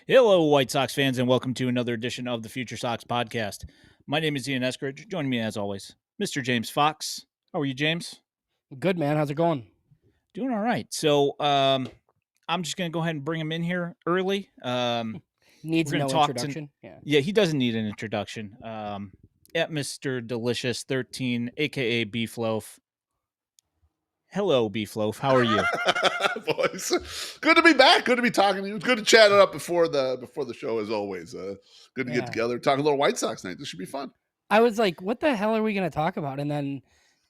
Hello, White Sox fans, and welcome to another edition of the FutureSox podcast. My name is Ian Eskridge. Joining me, as always, Mr. James Fox. How are you, James? Good, man. How's it going? Doing all right. So, I'm just going to go ahead and bring him in here early. Needs We're going no to talk introduction. Yeah, he doesn't need an introduction. At MrDelicious13 AKA Beefloaf. Hello, Beefloaf. How are you? Boys, good to be back. Good to be talking to you. It's good to chat it up before the show, as always. Good to get together, talk a little White Sox night. This should be fun. I was like, what the hell are we going to talk about? And then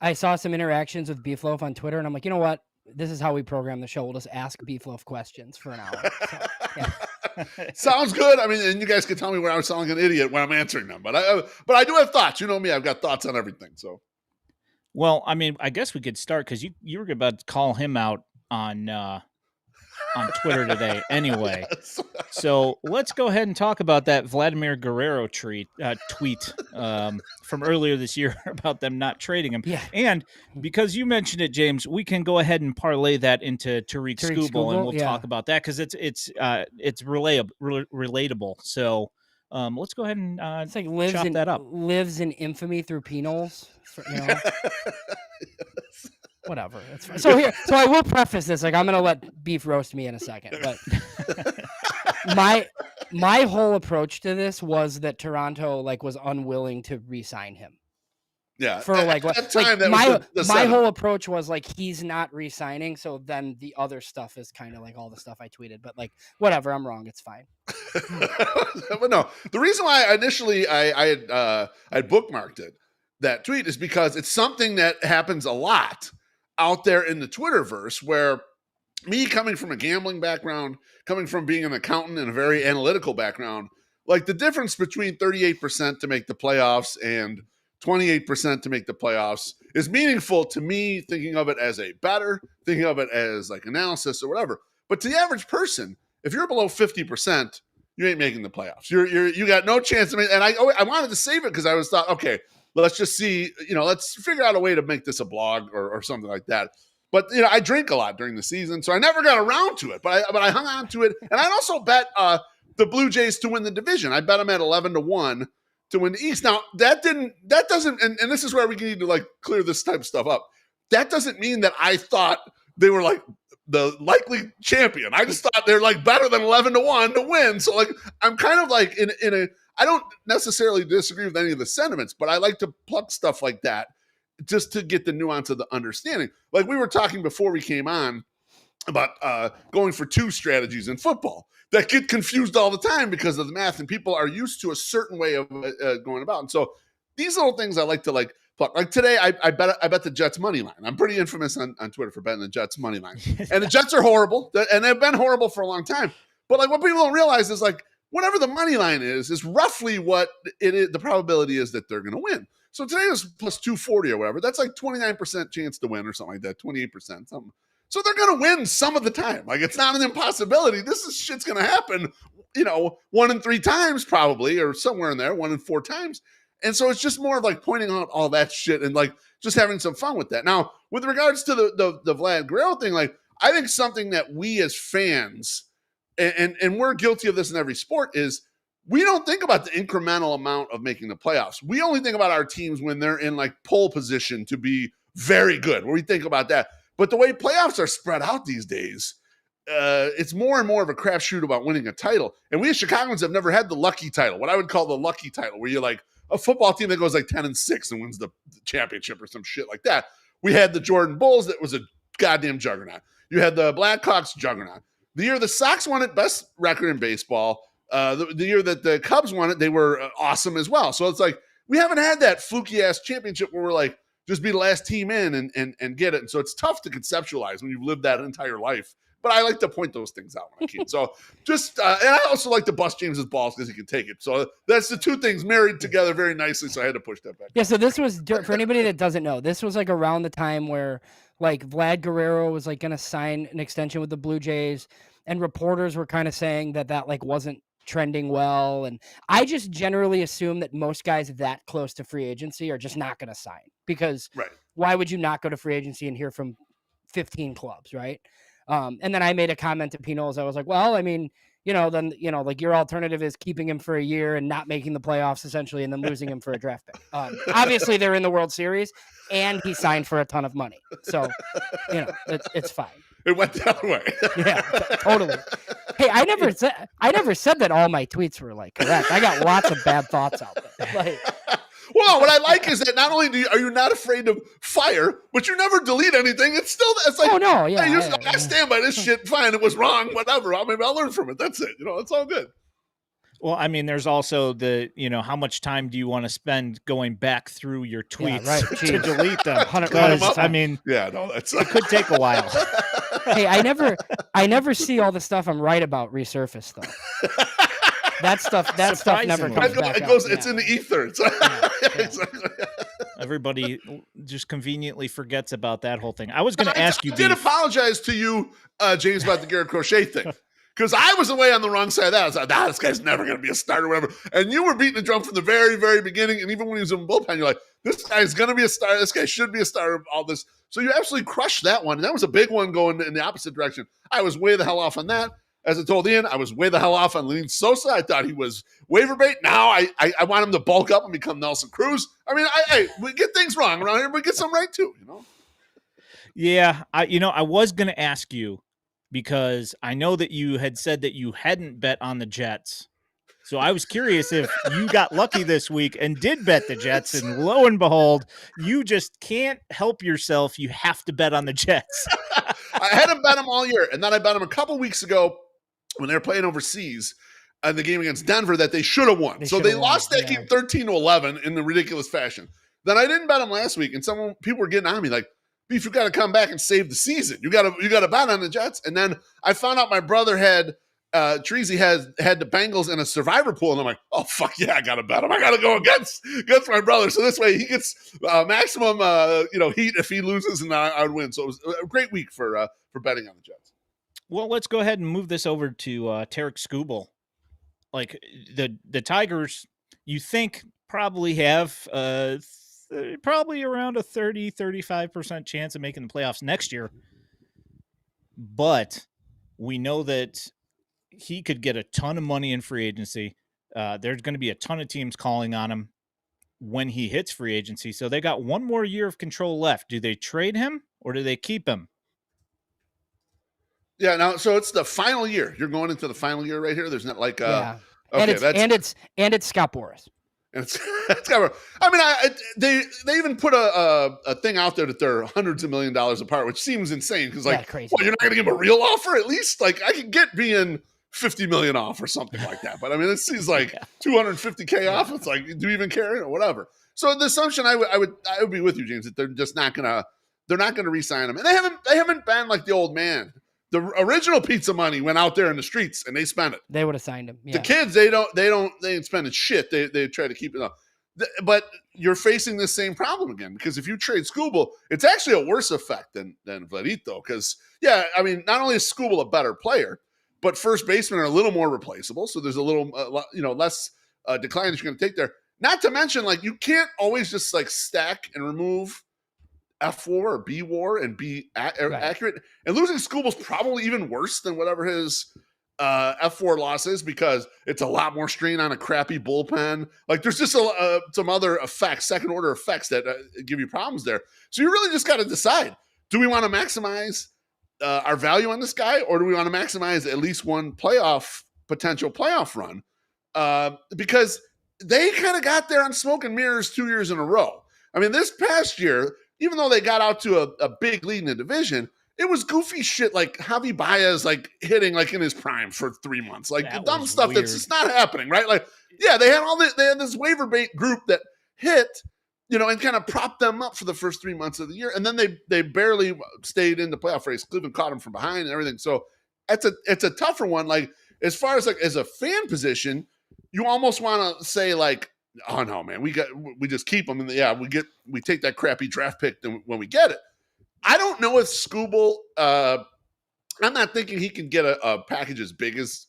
I saw some interactions with Beefloaf on Twitter, and I'm like, you know what? This is how we program the show. We'll just ask Beefloaf questions for an hour. So, yeah. Sounds good. I mean, and you guys can tell me where I sound like an idiot when I'm answering them. But I do have thoughts. You know me. I've got thoughts on everything. So, well, I mean, I guess we could start because you were about to call him out on Twitter today anyway. Yes. So let's go ahead and talk about that Vladimir Guerrero tweet from earlier this year about them not trading him. Yeah. And because you mentioned it, James, we can go ahead and parlay that into Tariq Skubal, and we'll talk about that because it's relatable. So let's go ahead and it's like chop that up. Lives in infamy through penals. You know? Yes. Whatever. It's fine. So I will preface this. Like, I'm gonna let Beef roast me in a second, but my whole approach to this was that Toronto was unwilling to re-sign him. Yeah. For my whole approach was he's not re-signing, so then the other stuff is kind of all the stuff I tweeted. But whatever, I'm wrong. It's fine. But no, the reason why initially I had bookmarked it, that tweet, is because it's something that happens a lot out there in the Twitterverse, where me, coming from a gambling background, coming from being an accountant and a very analytical background, the difference between 38% to make the playoffs and 28% to make the playoffs is meaningful to me, thinking of it as a better, thinking of it as analysis or whatever. But to the average person, if you're below 50%, you ain't making the playoffs. You got no chance to make. And I wanted to save it because I was thought, okay, let's just see, let's figure out a way to make this a blog or something like that. But, I drink a lot during the season, so I never got around to it. But I hung on to it. And I also bet the Blue Jays to win the division. I bet them at 11-1 to win the East. Now, that doesn't, and this is where we need to clear this type of stuff up. That doesn't mean that I thought they were the likely champion. I just thought they're better than 11-1 to win. So I'm kind of in a, I don't necessarily disagree with any of the sentiments, but I like to pluck stuff like that just to get the nuance of the understanding. We were talking before we came on about going for two strategies in football that get confused all the time because of the math, and people are used to a certain way of going about. And so these little things I like to pluck. Today, I bet the Jets money line. I'm pretty infamous on Twitter for betting the Jets money line. And the Jets are horrible, and they've been horrible for a long time. But what people don't realize is whatever the money line is roughly what it is. The probability is that they're going to win. So today was plus 240 or whatever. That's 29% chance to win or something like that, 28%, something. So they're going to win some of the time. It's not an impossibility. Shit's going to happen, 1 in 3 times probably, or somewhere in there, 1 in 4 times. And so it's just more of pointing out all that shit and just having some fun with that. Now, with regards to the Vlad Guerrero thing, I think something that we as fans, and we're guilty of this in every sport, is we don't think about the incremental amount of making the playoffs. We only think about our teams when they're in pole position to be very good, where we think about that. But the way playoffs are spread out these days, it's more and more of a crapshoot about winning a title. And we as Chicagoans have never had the lucky title, what I would call the lucky title, where you're a football team that goes 10-6 and wins the championship or some shit like that. We had the Jordan Bulls that was a goddamn juggernaut. You had the Blackhawks juggernaut. The year the Sox won it, best record in baseball. The year that the Cubs won it, they were awesome as well. So it's we haven't had that fluky-ass championship where we're just be the last team in and get it. And so it's tough to conceptualize when you've lived that entire life. But I like to point those things out when I can. So just, and I also like to bust James's balls because he can take it. So that's the two things married together very nicely. So I had to push that back. Yeah. So this was, for anybody that doesn't know, this was around the time where Vlad Guerrero was going to sign an extension with the Blue Jays, and reporters were kind of saying that wasn't trending well. And I just generally assume that most guys that close to free agency are just not going to sign, because why would you not go to free agency and hear from 15 clubs, right? And then I made a comment to Pinos. I was like, well, I mean, then like your alternative is keeping him for a year and not making the playoffs essentially, and then losing him for a draft pick. Obviously, they're in the World Series, and he signed for a ton of money, so it's fine. It went the other way. Yeah, totally. Hey, I never said that all my tweets were like correct. I got lots of bad thoughts out there. Like, well, what I like is that not only are you not afraid of fire, but you never delete anything. It's like, oh no, yeah, hey, I stand by this shit. Fine, it was wrong, whatever. Maybe I'll learn from it. That's it. It's all good. Well, I mean, there's also the, how much time do you want to spend going back through your tweets to delete them? I mean, it could take a while. Hey, I never see all the stuff I'm right about resurface though. That stuff never comes back. It's in the ether. Exactly. Everybody just conveniently forgets about that whole thing. I was going to ask you. I did apologize to you, James, about the Garrett Crochet thing. Because I was away on the wrong side of that. I was like, this guy's never going to be a starter, whatever. And you were beating the drum from the very, very beginning. And even when he was in bullpen, you're like, this guy's going to be a starter. This guy should be a starter of all this. So you absolutely crushed that one. And that was a big one going in the opposite direction. I was way the hell off on that. As I told Ian, I was way the hell off on Lenin Sosa. I thought he was waiver bait. Now I want him to bulk up and become Nelson Cruz. I mean, we get things wrong around here, but we get some right too, Yeah, I was going to ask you, because I know that you had said that you hadn't bet on the Jets. So I was curious if you got lucky this week and did bet the Jets, and lo and behold, you just can't help yourself. You have to bet on the Jets. I hadn't bet them all year, and then I bet them a couple weeks ago when they were playing overseas in the game against Denver that they should have won. So they lost that game 13-11 in the ridiculous fashion. Then I didn't bet them last week, and people were getting on me like, Beef, you got to come back and save the season. You got to bet on the Jets. And then I found out my brother had Treasy had the Bengals in a survivor pool, and I'm like, oh fuck yeah, I got to bet him. I got to go against my brother. So this way he gets maximum heat if he loses, and I would win. So it was a great week for betting on the Jets. Well, let's go ahead and move this over to Tarek Skubal. Like the Tigers, you think probably have probably around a 30-35% chance of making the playoffs next year. But we know that he could get a ton of money in free agency. There's going to be a ton of teams calling on him when he hits free agency. So they got one more year of control left. Do they trade him or do they keep him? Yeah, now so it's the final year. You're going into the final year right here. There's not like okay, and it's Scott Boras. It's I mean, they even put a thing out there that they're hundreds of $1 million apart, which seems insane because crazy. Well, you're not going to give him a real offer at least. Like I could get being $50 million off or something like that, but I mean, it seems like $250K off. It's like, do you even care or whatever? So the assumption I would be with you, James, that they're just not gonna re-sign him, and they haven't been like the old man. The original pizza money went out there in the streets and they spent it. They would have signed him. Yeah. The kids, they ain't spending shit. They try to keep it up. But you're facing this same problem again, because if you trade Skubal, it's actually a worse effect than Vladito. Because I mean, not only is Skubal a better player, but first basemen are a little more replaceable. So there's a little less decline that you're going to take there. Not to mention, like, you can't always just like stack and remove F war or B war and be accurate. And losing Skubal's probably even worse than whatever his F4 loss is, because it's a lot more strain on a crappy bullpen. Like there's just some other effects, second order effects that give you problems there. So you really just got to decide, do we want to maximize our value on this guy, or do we want to maximize at least one potential playoff run? Because they kind of got there on smoke and mirrors 2 years in a row. I mean, this past year, even though they got out to a big lead in the division, it was goofy shit like Javi Baez like hitting like in his prime for 3 months, like the dumb stuff that's just not happening, right? Like, yeah, they had this waiver bait group that hit, and kind of propped them up for the first 3 months of the year, and then they barely stayed in the playoff race. Cleveland caught them from behind and everything. So it's a tougher one. Like as far as like as a fan position, you almost want to say like, oh no, man, we just keep them, and we take that crappy draft pick when we get it. I don't know if Skubal. I'm not thinking he can get a package as big as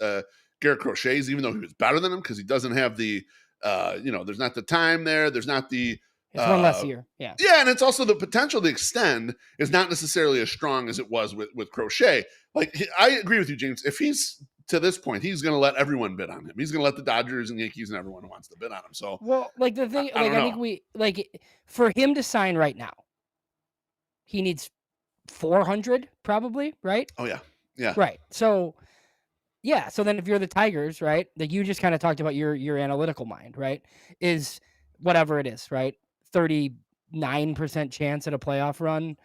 Garrett Crochet's, even though he was better than him, because he doesn't have the, there's not the time there. There's not the. It's one less year. Yeah. Yeah, and it's also the potential to extend is not necessarily as strong as it was with Crochet. Like I agree with you, James. If he's to this point, he's going to let everyone bid on him. He's going to let the Dodgers and Yankees and everyone who wants to bid on him. So, well, like the thing, I like don't I think know. we like for him to sign right now, he needs 400 probably, right? Oh yeah, yeah, Right. So yeah. So then if you're the Tigers, right, that you just kind of talked about your analytical mind, right, is whatever it is, right, 39% chance at a playoff run,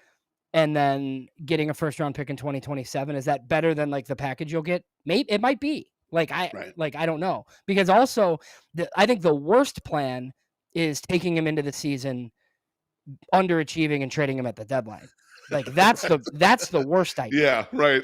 and then getting a first round pick in 2027. Is that better than like the package you'll get? Maybe it might be. right. I don't know, because also I think the worst plan is taking him into the season underachieving and trading him at the deadline. Like that's the worst idea. Yeah, right.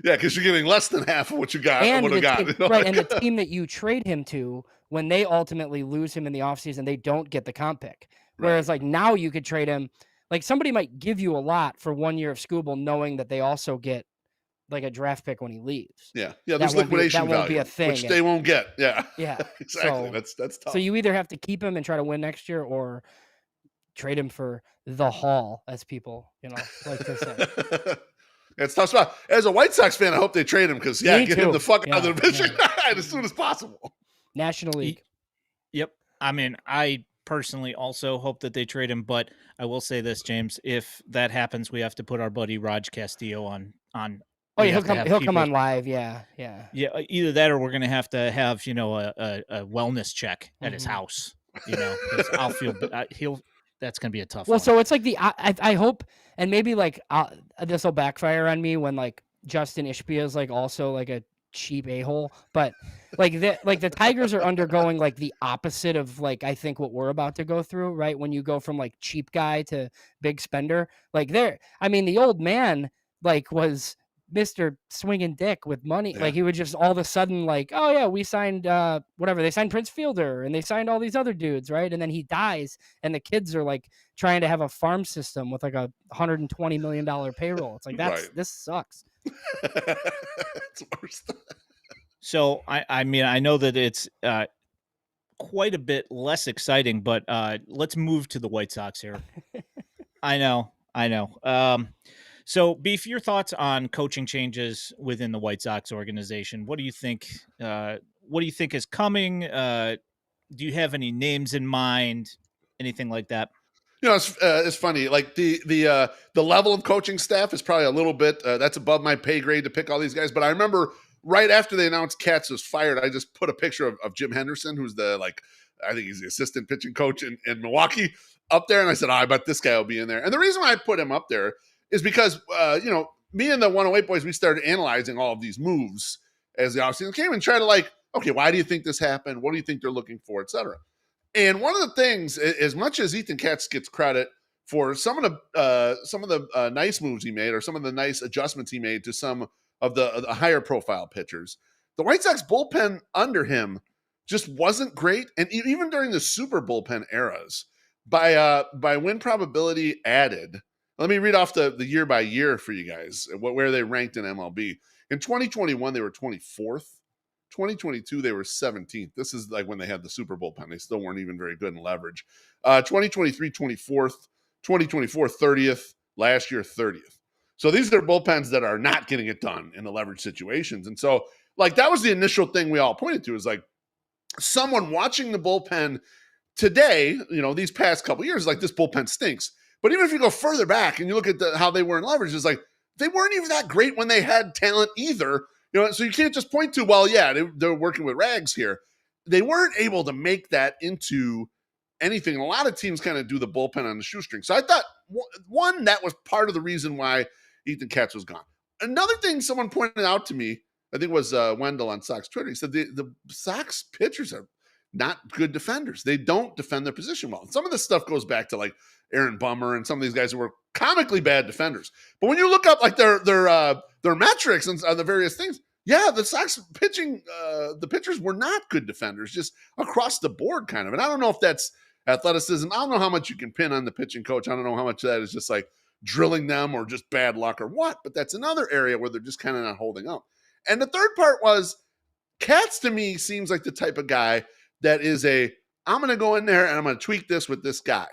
Yeah, because you're getting less than half of what you got. And Would have the got team, you know, right, like- and the team that you trade him to, when they ultimately lose him in the offseason, they don't get the comp pick. Whereas like now you could trade him, like somebody might give you a lot for 1 year of Scooble, knowing that they also get like a draft pick when he leaves. yeah. That There's won't be- liquidation that won't value, be a thing. which they won't get. Yeah, Yeah. exactly. So- That's tough. So you either have to keep him and try to win next year, or trade him for the haul, as people like to say. It's tough spot. As a White Sox fan, I hope they trade him because get him too. the fuck out of the Yeah, division as soon as possible. National League. Yep. I mean, I personally also hope that they trade him, but I will say this, James, if that happens, we have to put our buddy Raj Castillo on. Oh we yeah, have to have he'll come people- on live. Yeah. Yeah, either that or we're going to have a wellness check at his Mhm. house, 'cause I'll feel that's going to be a tough Well, one. so it's like I hope, and maybe like this will backfire on me when like Justin Ishbia is like also like a cheap a-hole, but like the Tigers are undergoing like the opposite of like I think what we're about to go through, right? When you go from like cheap guy to big spender, like I mean, the old man like was Mr. Swinging Dick with money. Yeah. Like he would just all of a sudden like, oh yeah, we signed whatever. They signed Prince Fielder and they signed all these other dudes, right? And then he dies and the kids are like trying to have a farm system with like a $120 million payroll. It's like Right. this sucks. It's worse. So I mean, I know that it's quite a bit less exciting, but let's move to the White Sox here. I know. So, Beef, your thoughts on coaching changes within the White Sox organization? What do you think? What do you think is coming? Do you have any names in mind? Anything like that? It's funny. Like the level of coaching staff is probably a little bit that's above my pay grade to pick all these guys. But I remember right after they announced Katz was fired, I just put a picture of Jim Henderson, who's I think he's the assistant pitching coach in Milwaukee, up there, and I said, I bet this guy will be in there. And the reason why I put him up there is because me and the 108 boys, we started analyzing all of these moves as the offseason came and try to okay, why do you think this happened? What do you think they're looking for, et cetera? And one of the things, as much as Ethan Katz gets credit for some of the nice moves he made or some of the nice adjustments he made to some of the higher profile pitchers, the White Sox bullpen under him just wasn't great. And even during the super bullpen eras, by win probability added, let me read off the year by year for you guys, where they ranked in MLB. In 2021, they were 24th. 2022, they were 17th. This is like when they had the Super Bowl pen. They still weren't even very good in leverage. 2023, 24th. 2024, 30th. Last year, 30th. So these are bullpens that are not getting it done in the leverage situations. And so, that was the initial thing we all pointed to, is someone watching the bullpen today, these past couple of years, this bullpen stinks. But even if you go further back and you look at how they were in leverage, it's they weren't even that great when they had talent either. So you can't just point to, well, yeah, they're working with rags here. They weren't able to make that into anything. And a lot of teams kind of do the bullpen on the shoestring. So I thought, one, that was part of the reason why Ethan Katz was gone. Another thing someone pointed out to me, I think it was Wendell on Sox Twitter, he said the Sox pitchers are not good defenders. They don't defend their position well. And some of this stuff goes back to Aaron Bummer and some of these guys who were comically bad defenders. But when you look up their metrics and the various things, yeah, the Sox pitching, the pitchers were not good defenders, just across the board kind of. And I don't know if that's athleticism. I don't know how much you can pin on the pitching coach. I don't know how much of that is just drilling them or just bad luck or what. But that's another area where they're just kind of not holding up. And the third part was, Katz to me seems like the type of guy that is I'm going to go in there and I'm going to tweak this with this guy.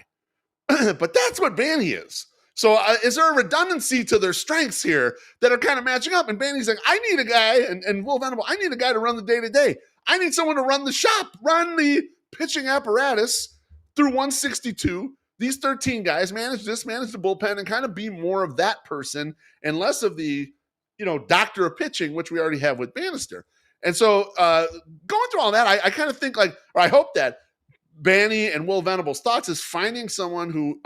But that's what Vanny is. So is there a redundancy to their strengths here that are kind of matching up? And Banny's like, I need a guy, and Will Venable, I need a guy to run the day-to-day. I need someone to run the shop, run the pitching apparatus through 162. These 13 guys manage the bullpen, and kind of be more of that person and less of the, doctor of pitching, which we already have with Bannister. And so going through all that, I kind of think or I hope that Banny and Will Venable's thoughts is finding someone who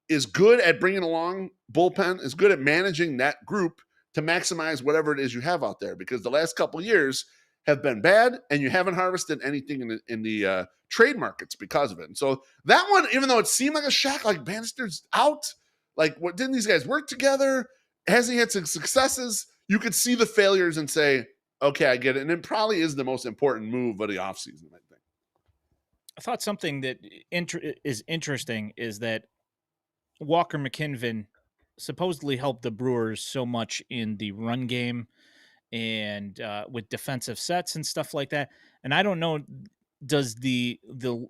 is good at bringing along bullpen, is good at managing that group to maximize whatever it is you have out there, because the last couple of years have been bad and you haven't harvested anything in the trade markets because of it. And so that one, even though it seemed like a shock, like Bannister's out, what didn't these guys work together? Has he had some successes? You could see the failures and say, okay, I get it. And it probably is the most important move of the offseason, I think. I thought something that is interesting is that Walker McKinven supposedly helped the Brewers so much in the run game and with defensive sets and stuff like that. And I don't know, does the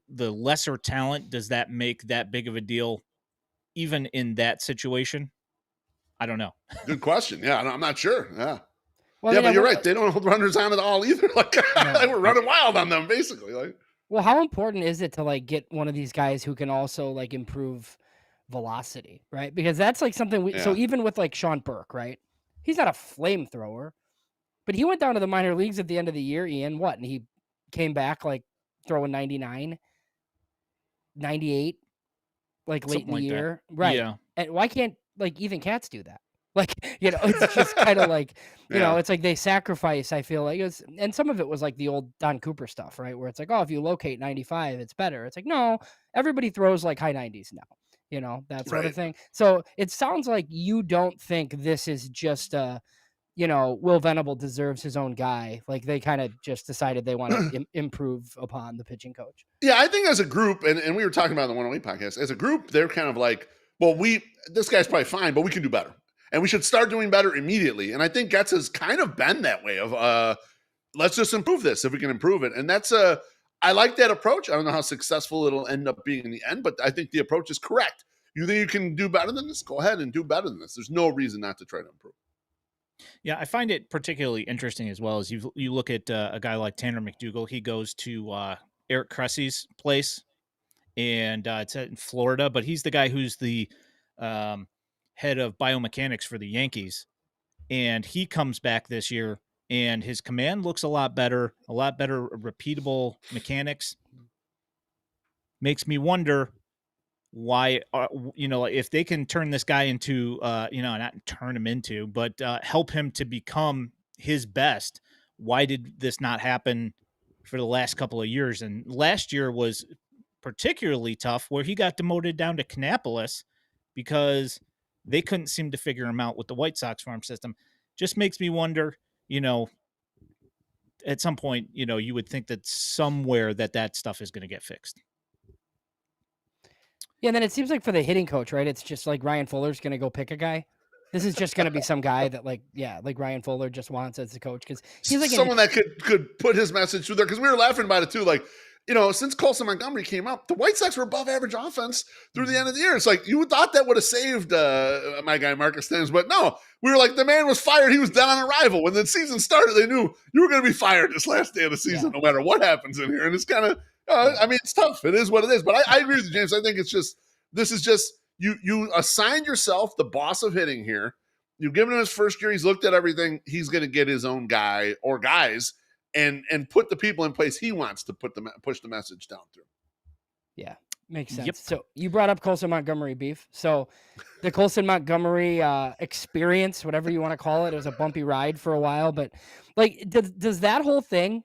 lesser talent, does that make that big of a deal even in that situation? I don't know. Good question. Yeah, I'm not sure. Yeah. Well, yeah, but you're right. They don't hold runners on at all either. They were running wild on them, basically. Well, how important is it to get one of these guys who can also improve velocity, right? Because that's something so even with Sean Burke, right? He's not a flamethrower, but he went down to the minor leagues at the end of the year, Ian, and he came back throwing 99, 98, late Something in the year. That. Right. Yeah. And why can't Ethan Katz do that? It's just kind of it's they sacrifice, I feel like. And some of it was the old Don Cooper stuff, right? Where it's if you locate 95, it's better. It's no, everybody throws high 90s now, that sort of thing. So it sounds like you don't think this is just Will Venable deserves his own guy. They kind of just decided they want to improve upon the pitching coach. Yeah, I think as a group, and we were talking about in the 108 podcast, as a group, they're kind of well, this guy's probably fine, but we can do better. And we should start doing better immediately. And I think Getz has kind of been that way of, let's just improve this if we can improve it. And that's I like that approach. I don't know how successful it'll end up being in the end, but I think the approach is correct. You think you can do better than this? Go ahead and do better than this. There's no reason not to try to improve. Yeah, I find it particularly interesting as well as you look at a guy like Tanner McDougal. He goes to Eric Cressy's place, and it's in Florida, but he's the guy who's the head of biomechanics for the Yankees, and he comes back this year, and his command looks a lot better repeatable mechanics. Makes me wonder why, if they can turn this guy into, not turn him into, but help him to become his best. Why did this not happen for the last couple of years? And last year was particularly tough, where he got demoted down to Kannapolis because they couldn't seem to figure him out with the White Sox farm system. Just makes me wonder, at some point, you would think that somewhere that stuff is going to get fixed. Yeah, and then it seems for the hitting coach, right? It's just Ryan Fuller's going to go pick a guy. This is just going to be some guy that Ryan Fuller just wants as a coach, because he's someone that could put his message through there. Because we were laughing about it too. Since Colson Montgomery came up, the White Sox were above average offense through the end of the year. It's you thought that would have saved my guy Marcus Thames, but no. We were the man was fired. He was dead on arrival. When the season started, they knew you were going to be fired this last day of the season, no matter what happens in here. And it's kind of, it's tough. It is what it is. But I agree with you, James. I think this is just, you assigned yourself the boss of hitting here. You've given him his first year. He's looked at everything. He's going to get his own guy or guys and put the people in place he wants to push the message down through. Yeah, makes sense. Yep. So you brought up Colson Montgomery, Beef. So the Colson Montgomery experience, whatever you want to call it, was a bumpy ride for a while. But does that whole thing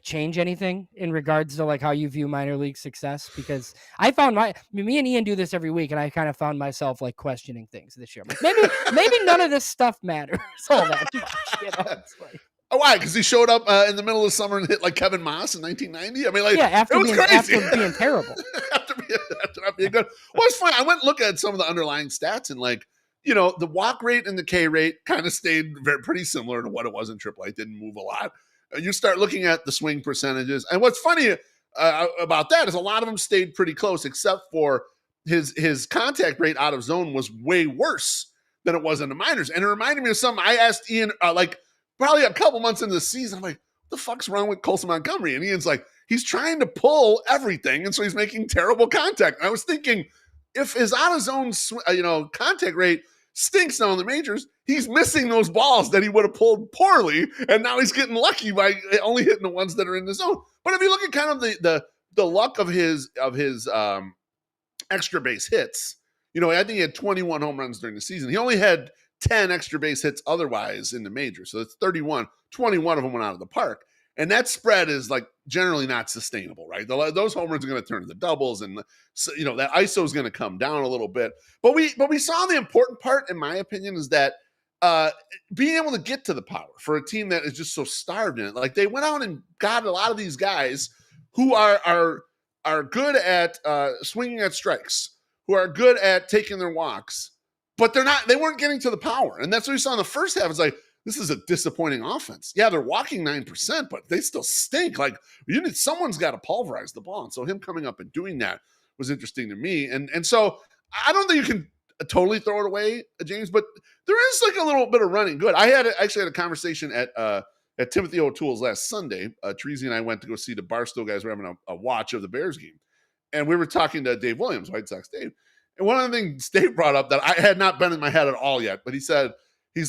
change anything in regards to how you view minor league success? Because I found me and Ian do this every week, and I kind of found myself questioning things this year. Maybe none of this stuff matters all that much. Oh, why? Because he showed up in the middle of summer and hit Kevin Moss in 1990. After it was crazy. After being terrible, after not being good. Well, it's fine. I went and looked at some of the underlying stats, and the walk rate and the K rate kind of stayed pretty similar to what it was in AAA. It didn't move a lot. You start looking at the swing percentages, and what's funny about that is a lot of them stayed pretty close, except for his contact rate out of zone was way worse than it was in the minors. And it reminded me of something I asked Ian, like probably a couple months into the season. I'm like, what the fuck's wrong with Colson Montgomery? And Ian's like, he's trying to pull everything. And so he's making terrible contact. And I was thinking, if his out of zone, contact rate stinks now in the majors, he's missing those balls that he would have pulled poorly. And now he's getting lucky by only hitting the ones that are in the zone. But if you look at kind of the luck of his extra base hits, I think he had 21 home runs during the season. He only had 10 extra base hits otherwise in the majors. So it's 31, 21 of them went out of the park. And that spread is like generally not sustainable, right? Those home runs are going to turn into doubles, and that ISO is going to come down a little bit. But we saw the important part, in my opinion, is that being able to get to the power for a team that is just so starved in it. Like they went out and got a lot of these guys who are good at swinging at strikes, who are good at taking their walks, but they weren't getting to the power. And that's what we saw in the first half. It's like, this is a disappointing offense. Yeah, they're walking 9%, but they still stink. Like someone's got to pulverize the ball. And so him coming up and doing that was interesting to me. And so I don't think you can totally throw it away, James, but there is like a little bit of running good. I actually had a conversation at Timothy O'Toole's last Sunday. Treasy and I went to go see the Barstow guys. We're having a watch of the Bears game. And we were talking to Dave Williams, White Sox Dave. And one of the things Dave brought up that I had not been in my head at all yet, but he's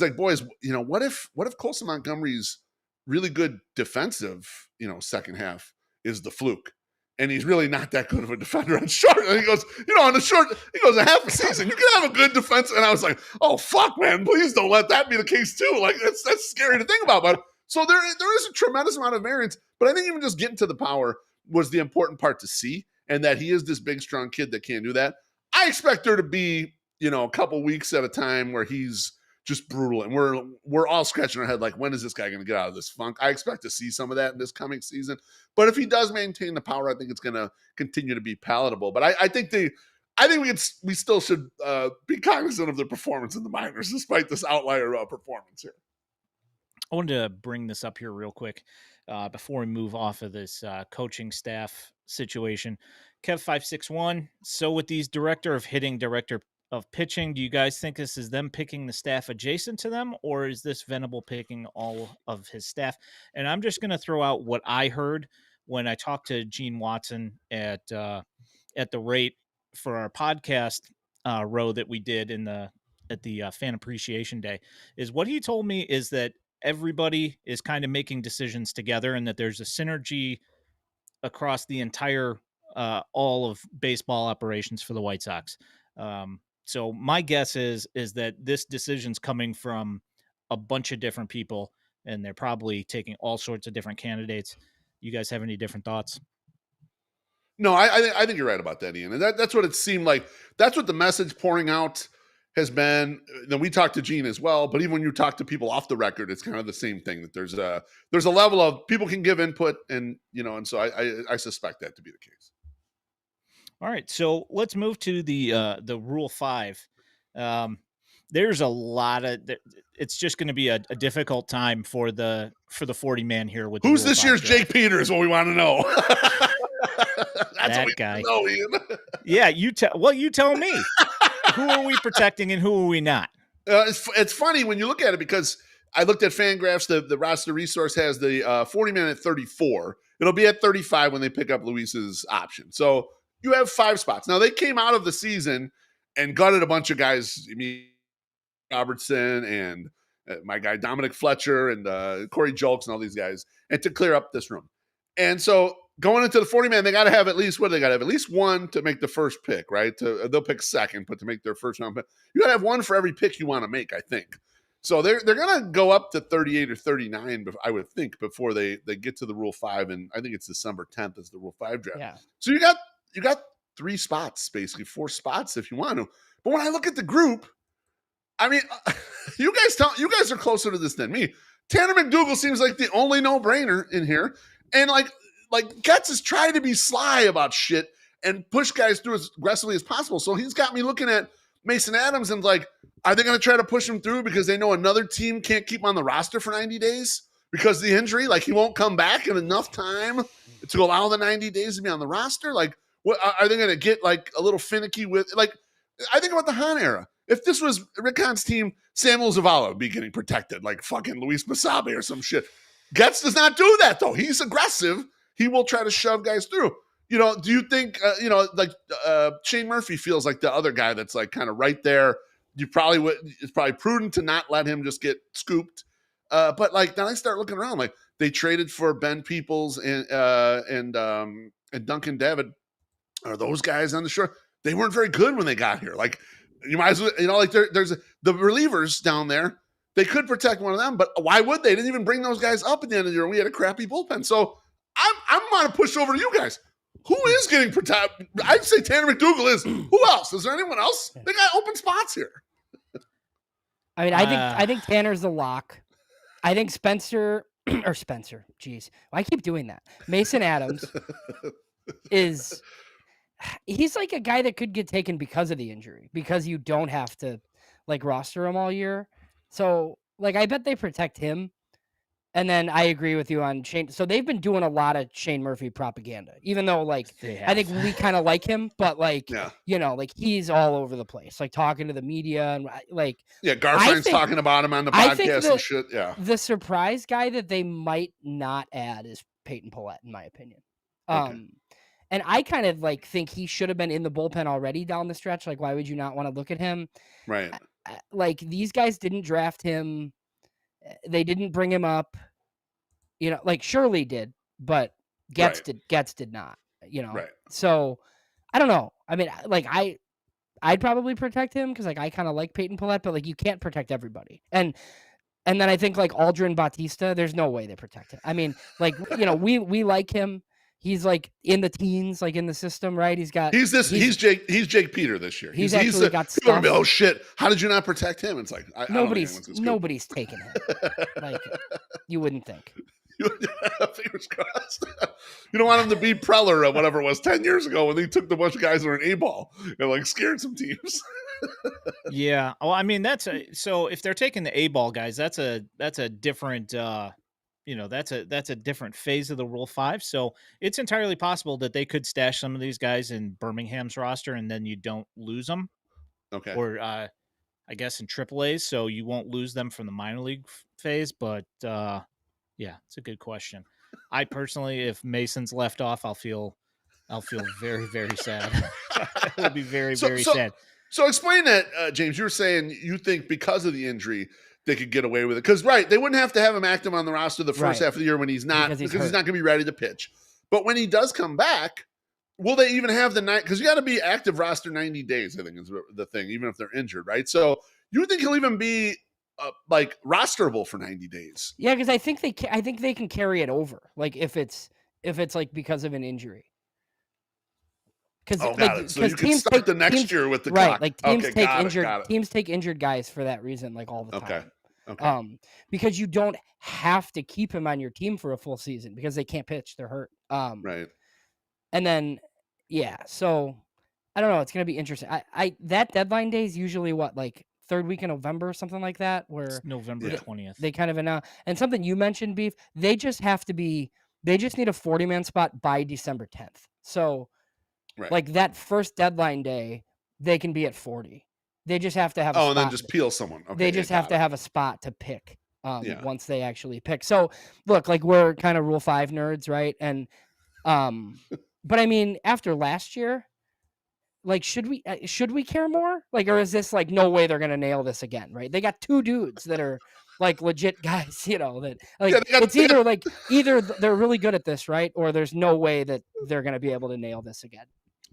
like, boys, what if Colson Montgomery's really good defensive, second half is the fluke? And he's really not that good of a defender on short. And he goes, on the short, a half a season, you can have a good defense. And I was like, oh, fuck, man, please don't let that be the case too. Like that's scary to think about. But so there is a tremendous amount of variance, but I think even just getting to the power was the important part to see, and that he is this big, strong kid that can do that. I expect there to be, a couple weeks at a time where he's just brutal, and we're all scratching our head like, when is this guy going to get out of this funk? I expect to see some of that in this coming season, but if he does maintain the power, I think it's going to continue to be palatable. But I think we still should be cognizant of the performance in the minors, despite this outlier performance here. I wanted to bring this up here real quick before we move off of this coaching staff situation. Kev561. So with these director of hitting, director of pitching, do you guys think this is them picking the staff adjacent to them, or is this Venable picking all of his staff? And I'm just going to throw out what I heard when I talked to Gene Watson at the rate for our podcast row that we did at the Fan Appreciation Day. Is what he told me is that everybody is kind of making decisions together, and that there's a synergy across the entire all of baseball operations for the White Sox. So my guess is that this decision's coming from a bunch of different people, and they're probably taking all sorts of different candidates. You guys have any different thoughts? No, I think you're right about that, Ian. And that's what it seemed like. That's what the message pouring out has been. Then we talked to Gene as well, but even when you talk to people off the record, it's kind of the same thing, that there's a level of people can give input, and and so I suspect that to be the case. All right, so let's move to the Rule 5. There's a lot of it's just going to be a difficult time for the 40 man here with who's this year's draft. Jake Peters, what we want to know. That's that what we guy. Know, Ian. Yeah, you tell me. Who are we protecting and who are we not? It's funny when you look at it, because I looked at Fangraphs. The roster resource has the 40 man at 34. It'll be at 35 when they pick up Luis's option. So you have 5 spots. Now, they came out of the season and gutted a bunch of guys. Robertson and my guy Dominic Fletcher and Corey Julks and all these guys, and to clear up this room. And so going into the 40 man, they got to have at least one to make the first pick, right? They'll pick second, but to make their first round pick, you got to have one for every pick you want to make, I think. So they're going to go up to 38 or 39, I would think, before they get to the Rule 5, and I think it's December 10th is the Rule 5 draft. Yeah. So you got 3 spots, basically 4 spots if you want to. But when I look at the group, I mean, you guys are closer to this than me. Tanner McDougal seems like the only no-brainer in here, and like Getz is trying to be sly about shit and push guys through as aggressively as possible. So he's got me looking at Mason Adams and like, are they going to try to push him through because they know another team can't keep him on the roster for 90 days because of the injury? Like, he won't come back in enough time to allow the 90 days to be on the roster? Like, What are they going to get like a little finicky with? Like, I think about the Hahn era. If this was Rick Hahn's team, Samuel Zavala would be getting protected like fucking Luis Basabe or some shit. Getz does not do that though. He's aggressive. He will try to shove guys through. You know, do you think, like Shane Murphy feels like the other guy that's like kind of right there? It's probably prudent to not let him just get scooped. But like then I start looking around, like they traded for Ben Peoples and Duncan David. Are those guys on the shore? They weren't very good when they got here. Like you might as well, like there's the relievers down there. They could protect one of them, but why would they? They didn't even bring those guys up at the end of the year. We had a crappy bullpen. So I'm going to push over to you guys. Who is getting protected? I'd say Tanner McDougal is. Who else? Is there anyone else? They got open spots here. I mean, I think Tanner's the lock. I think Spencer. Geez, I keep doing that. Mason Adams he's like a guy that could get taken because of the injury, because you don't have to like roster him all year. So like, I bet they protect him. And then I agree with you on Shane. So they've been doing a lot of Shane Murphy propaganda, even though like, I think we kind of like him, but like, like he's all over the place, like talking to the media and like, Garfine's talking about him on the podcast and shit. Yeah. The surprise guy that they might not add is Peyton Pallette, in my opinion. And I kind of like think he should have been in the bullpen already down the stretch. Like, why would you not want to look at him? Right. Like these guys didn't draft him. They didn't bring him up, like Shirley did, but Getz did not, Right. So I don't know. I mean, like I'd probably protect him because like I kind of like Peyton Pallette, but like you can't protect everybody. And then I think like Aldrin Bautista, there's no way they protect him. I mean, like, we like him. He's like in the teens, like in the system, right? He's Jake Peter this year. He's actually got stuff. Oh shit! How did you not protect him? It's like nobody's taking him. Like you wouldn't think. Fingers crossed. You don't want him to be Preller or whatever it was 10 years ago when they took the bunch of guys that were an A-ball and like scared some teams. Yeah. Well, I mean so if they're taking the A-ball guys, that's a different. That's a different phase of the Rule 5. So it's entirely possible that they could stash some of these guys in Birmingham's roster and then you don't lose them. Okay. Or I guess in AAA's, so you won't lose them from the minor league phase. But yeah, it's a good question. I personally, if Mason's left off, I'll feel very, very sad. It will be very, very sad. So explain that, James. You were saying you think because of the injury, they could get away with it. Because, they wouldn't have to have him active on the roster the first half of the year when he's not, because he's not going to be ready to pitch. But when he does come back, will they even have the night? Because you got to be active roster 90 days, I think is the thing, even if they're injured, right? So you would think he'll even be like rosterable for 90 days. Yeah, because I think they can carry it over, like if it's like because of an injury. Because so you can start the next year with the clock. Like teams take injured guys for that reason, like all the time. Okay. Because you don't have to keep him on your team for a full season because they can't pitch, they're hurt. Right. And then so I don't know. It's gonna be interesting. I that deadline day is usually what, like third week in November or something like that, where it's November 20th. They kind of announce. And something you mentioned, Beef, they just need a 40-man spot by December 10th. So like that first deadline day, they can be at 40. They just have to have a spot. And then just peel someone. Okay, they just have to have a spot to pick once they actually pick. So look, like we're kind of Rule 5 nerds, right? And but I mean, after last year, like should we care more? Like, or is this like no way they're gonna nail this again, right? They got two dudes that are like legit guys, that like it's either they're really good at this, right? Or there's no way that they're gonna be able to nail this again.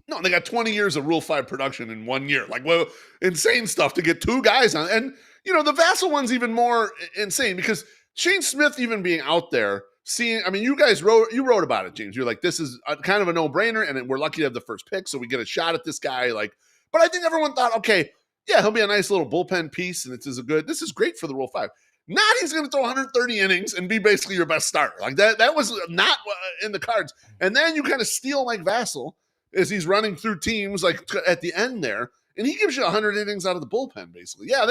No, they got 20 years of Rule 5 production in 1 year. Like, well, insane stuff to get two guys on. And, the Vassal one's even more insane because Shane Smith even being out there, you guys wrote about it, James. You're like, this is kind of a no-brainer, and we're lucky to have the first pick, so we get a shot at this guy. Like, but I think everyone thought, okay, yeah, he'll be a nice little bullpen piece, and this is great for the Rule 5. Not he's going to throw 130 innings and be basically your best starter. Like, that was not in the cards. And then you kind of steal Mike Vassal as he's running through teams like at the end there, and he gives you 100 innings out of the bullpen, basically. Yeah,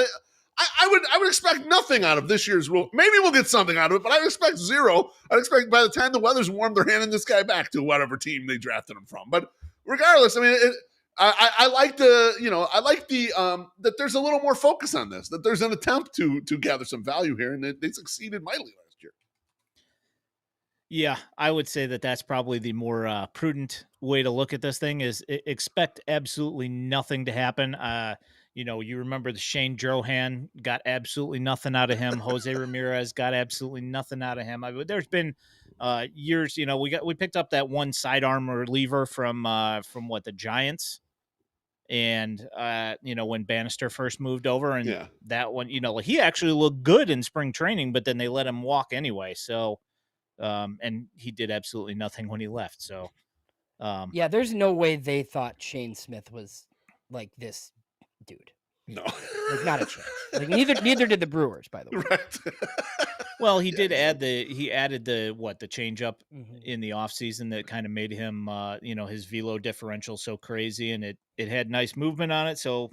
I would expect nothing out of this year's rule. Maybe we'll get something out of it, but I would expect zero. I'd expect by the time the weather's warm, they're handing this guy back to whatever team they drafted him from. But regardless, I mean, I like that there's a little more focus on this, that there's an attempt to gather some value here, and they succeeded mightily last year. Yeah, I would say that that's probably the more prudent way to look at this thing is expect absolutely nothing to happen. You remember the Shane Drohan got absolutely nothing out of him. Jose Ramirez got absolutely nothing out of him. There's been years, we picked up that one sidearm reliever from the Giants. And when Bannister first moved over, and that one, he actually looked good in spring training, but then they let him walk anyway. So and he did absolutely nothing when he left. So yeah, there's no way they thought Shane Smith was like this dude. No, like not a chance. Like neither did the Brewers, by the way. Right. Well, he did added the change up in the offseason that kind of made him his velo differential so crazy, and it had nice movement on it. So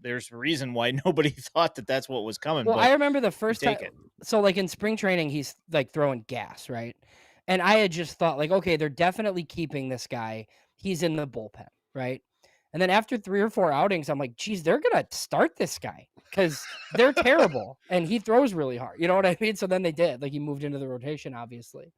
there's a reason why nobody thought that that's what was coming. Well, but I remember the first time. it. So like in spring training, he's like throwing gas, right? And I had just thought like, okay, they're definitely keeping this guy. He's in the bullpen, right? And then after 3 or 4 outings, I'm like, geez, they're going to start this guy because they're terrible and he throws really hard. You know what I mean? So then they did. Like he moved into the rotation, obviously.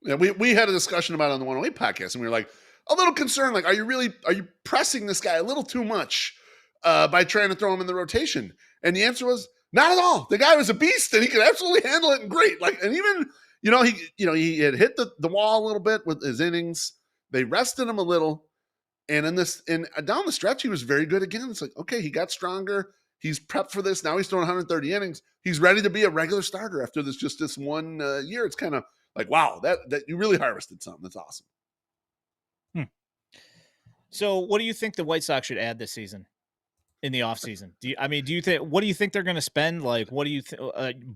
Yeah, we had a discussion about it on the 108 podcast, and we were like a little concerned. Like, are you pressing this guy a little too much by trying to throw him in the rotation? And the answer was not at all. The guy was a beast, and he could absolutely handle it and great. Like, and even he had hit the wall a little bit with his innings. They rested him a little. And down the stretch, he was very good again. It's like, okay, he got stronger. He's prepped for this. Now he's throwing 130 innings. He's ready to be a regular starter after this one year. It's kind of like, wow, that you really harvested something. That's awesome. So what do you think the White Sox should add this season in the offseason? What do you think they're going to spend? Like, what do you think?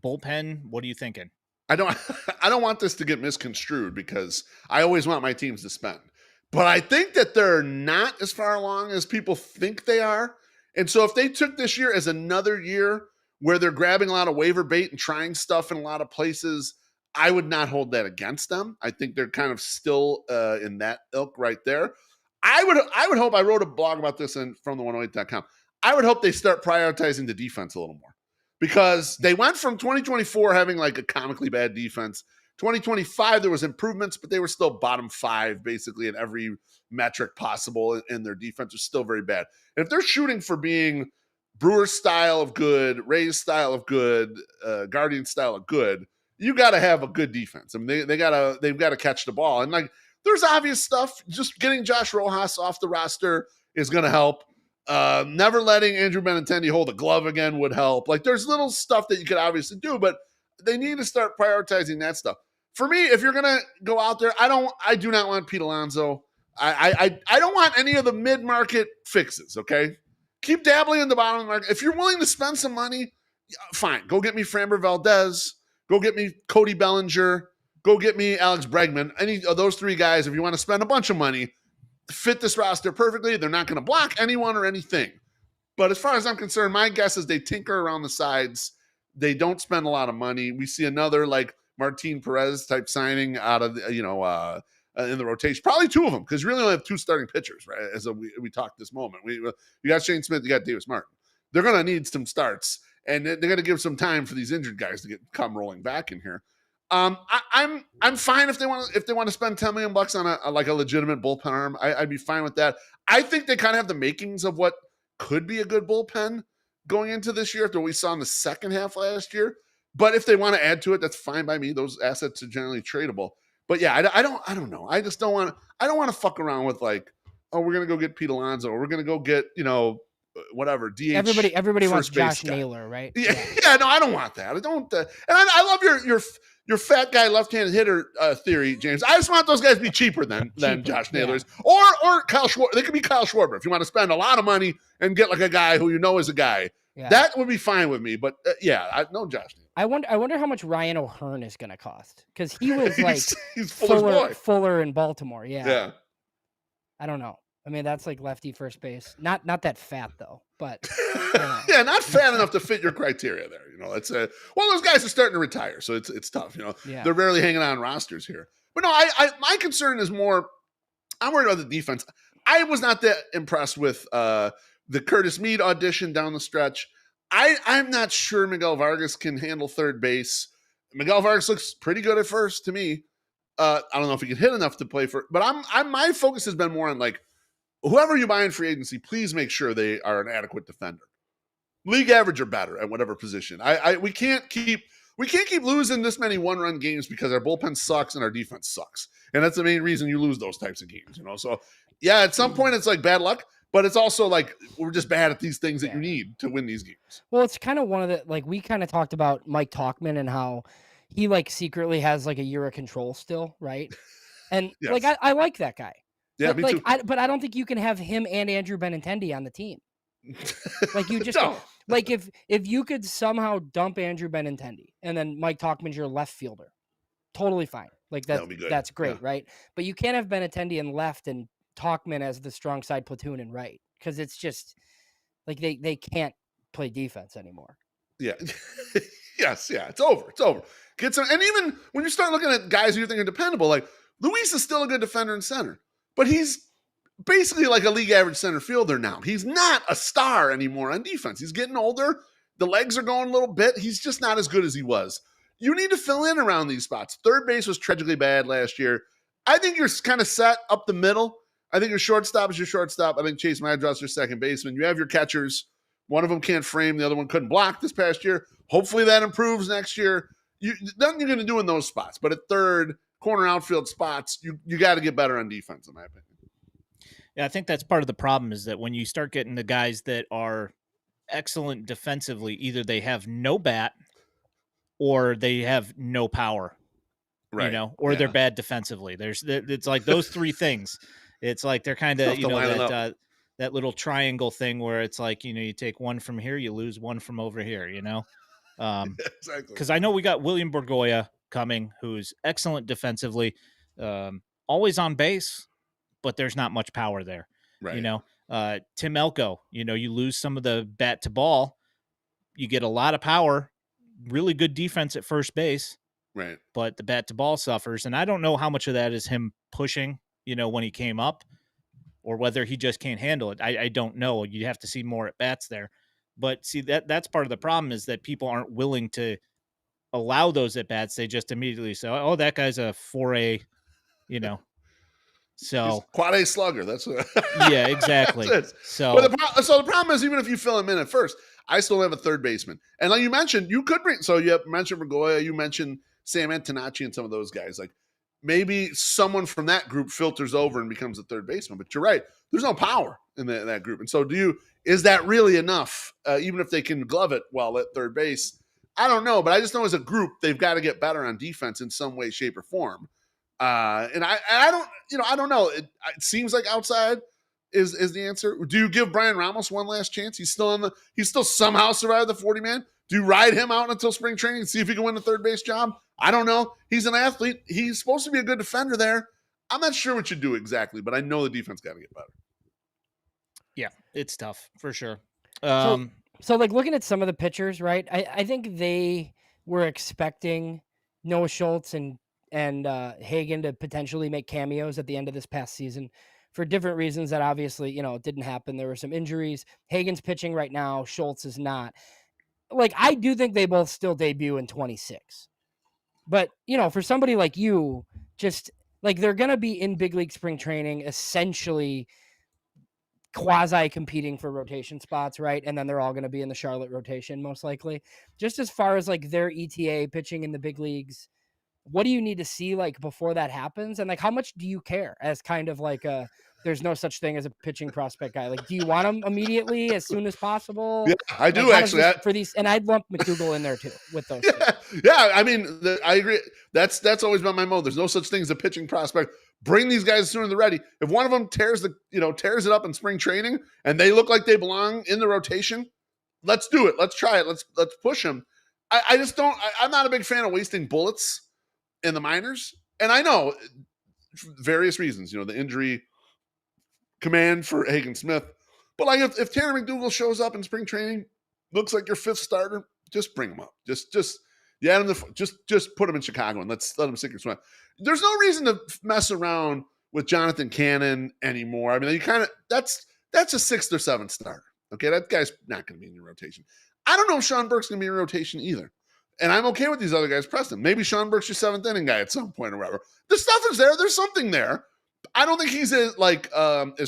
Bullpen? What are you thinking? I don't want this to get misconstrued because I always want my teams to spend. But I think that they're not as far along as people think they are. And so if they took this year as another year where they're grabbing a lot of waiver bait and trying stuff in a lot of places, I would not hold that against them. I think they're kind of still in that ilk right there. I would hope, I wrote a blog about this from the 108.com. I would hope they start prioritizing the defense a little more because they went from 2024 having like a comically bad defense. 2025, there was improvements, but they were still bottom 5 basically in every metric possible, and their defense was still very bad. And if they're shooting for being Brewers style of good, Rays style of good, Guardian style of good, you got to have a good defense. I mean, they've got to catch the ball. And like, there's obvious stuff. Just getting Josh Rojas off the roster is going to help. Never letting Andrew Benintendi hold a glove again would help. Like, there's little stuff that you could obviously do, but they need to start prioritizing that stuff. For me, if you're gonna go out there, I do not want Pete Alonso. I don't want any of the mid-market fixes. Okay, keep dabbling in the bottom of the market. If you're willing to spend some money, fine. Go get me Framber Valdez. Go get me Cody Bellinger. Go get me Alex Bregman. Any of those 3 guys, if you want to spend a bunch of money, fit this roster perfectly. They're not going to block anyone or anything. But as far as I'm concerned, my guess is they tinker around the sides. They don't spend a lot of money. We see another like Martin Perez type signing out of in the rotation, probably 2 of them, because you really only have 2 starting pitchers, right? As we talked this moment, you got Shane Smith, you got Davis Martin. They're going to need some starts, and they're going to give some time for these injured guys to come rolling back in here. I'm fine if they want to spend $10 million on a legitimate bullpen arm. I'd be fine with that. I think they kind of have the makings of what could be a good bullpen going into this year after what we saw in the second half last year. But if they want to add to it, that's fine by me. Those assets are generally tradable. But yeah, I don't know. I just don't want to fuck around with like, oh, we're gonna go get Pete Alonso, or we're gonna go get whatever DH. Everybody wants Josh Naylor, right? Yeah. No, I don't want that. I don't. And I love your fat guy left-handed hitter theory, James. I just want those guys to be cheaper than Josh Naylor's, or Kyle Schwarber. They could be Kyle Schwarber if you want to spend a lot of money and get like a guy who is a guy. Yeah. That would be fine with me. But no Josh Naylor. I wonder how much Ryan O'Hearn is going to cost, because he was like he's Fuller in Baltimore. Yeah. I don't know. I mean, that's like lefty first base. Not that fat though, but yeah, not fat enough to fit your criteria there. It's those guys are starting to retire, so it's tough. They're rarely hanging on rosters here. But no, my concern is more. I'm worried about the defense. I was not that impressed with the Curtis Mead audition down the stretch. I'm not sure Miguel Vargas can handle third base. Miguel Vargas looks pretty good at first to me. I don't know if he can hit enough to play for, but my focus has been more on like whoever you buy in free agency, please make sure they are an adequate defender, league average or better at whatever position. We can't keep losing this many 1-run games because our bullpen sucks and our defense sucks, and that's the main reason you lose those types of games. So yeah, at some point it's like bad luck. But it's also like we're just bad at these things that you need to win these games. Well, it's kind of one of the, like, we kind of talked about Mike Talkman and how he like secretly has like a year of control still, right? And Yes. like I like that guy. Yeah, but, me like, too. But I don't think you can have him and Andrew Benintendi on the team. Like you just No. like if you could somehow dump Andrew Benintendi and then Mike Talkman's your left fielder, totally fine. Like That would be good. that's great, Yeah. right? But you can't have Benintendi in left and Talkman as the strong side platoon and right, because it's just like they can't play defense anymore. Yeah. Yes. Yeah. It's over. It's over. Get some, and even when you start looking at guys who you think are dependable, like Luis is still a good defender in center, but he's basically like a league average center fielder now. He's not a star anymore on defense. He's getting older. The legs are going a little bit. He's just not as good as he was. You need to fill in around these spots. Third base was tragically bad last year. I think you're kind of set up the middle. I think your shortstop is your shortstop. I think Chase Madras is your second baseman. You have your catchers. One of them can't frame. The other one couldn't block this past year. Hopefully that improves next year. Nothing you're going to do in those spots. But at third, corner outfield spots, you got to get better on defense, in my opinion. Yeah, I think that's part of the problem is that when you start getting the guys that are excellent defensively, either they have no bat or they have no power, Right. or they're bad defensively. It's like those three things. It's like they're kind of, that little triangle thing where it's like, you take one from here, you lose one from over here, Exactly. Because I know we got William Bergoya coming, who's excellent defensively, always on base, but there's not much power there. Right. Tim Elko, you lose some of the bat to ball, you get a lot of power, really good defense at first base, right? But the bat to ball suffers. And I don't know how much of that is him pushing, when he came up, or whether he just can't handle it. I don't know. You'd have to see more at bats there. But see, that's part of the problem is that people aren't willing to allow those at bats. They just immediately say, oh, that guy's a 4A, So he's quad A slugger. That's what. Yeah, exactly. So the problem is, even if you fill him in at first, I still have a third baseman. And like you mentioned, you could bring. So you mentioned Bergoya, you mentioned Sam Antonacci, and some of those guys. Like maybe someone from that group filters over and becomes a third baseman. But you're right. There's no power in that group. And so is that really enough? Even if they can glove it well at third base, I don't know. But I just know as a group, they've got to get better on defense in some way, shape, or form. And I don't know. It seems like outside is the answer. Do you give Brian Ramos one last chance? He's still somehow survived the 40-man. Do you ride him out until spring training and see if he can win the third base job? I don't know. He's an athlete. He's supposed to be a good defender there. I'm not sure what you do exactly, but I know the defense got to get better. Yeah, it's tough for sure. So like looking at some of the pitchers, right? I think they were expecting Noah Schultz and Hagen to potentially make cameos at the end of this past season for different reasons that obviously, it didn't happen. There were some injuries. Hagen's pitching right now. Schultz is not. Like, I do think they both still debut in 26. But, for somebody like you, just like they're going to be in big league spring training, essentially quasi competing for rotation spots, right? And then they're all going to be in the Charlotte rotation, most likely. Just as far as like their ETA pitching in the big leagues, what do you need to see like before that happens? And like, how much do you care as kind of like there's no such thing as a pitching prospect guy? Like, do you want them immediately as soon as possible? Yeah, I do actually. For these, and I'd lump McDougal in there too with those. Yeah. I mean, I agree. That's always been my mode. There's no such thing as a pitching prospect. Bring these guys sooner than ready. If one of them tears it up in spring training and they look like they belong in the rotation, let's do it. Let's try it. Let's push them. I just don't. I'm not a big fan of wasting bullets in the minors. And I know various reasons, the injury command for Hagen Smith. But like if Tanner McDougal shows up in spring training, looks like your fifth starter, just bring him up. Just put him in Chicago and let him sink or swim. There's no reason to mess around with Jonathan Cannon anymore. I mean, you kind of that's a 6th or 7th starter. Okay, that guy's not going to be in your rotation. I don't know if Sean Burke's going to be in rotation either. And I'm okay with these other guys pressing. Maybe Sean Burke's your 7th inning guy at some point or whatever. The stuff is there. There's something there. I don't think he's as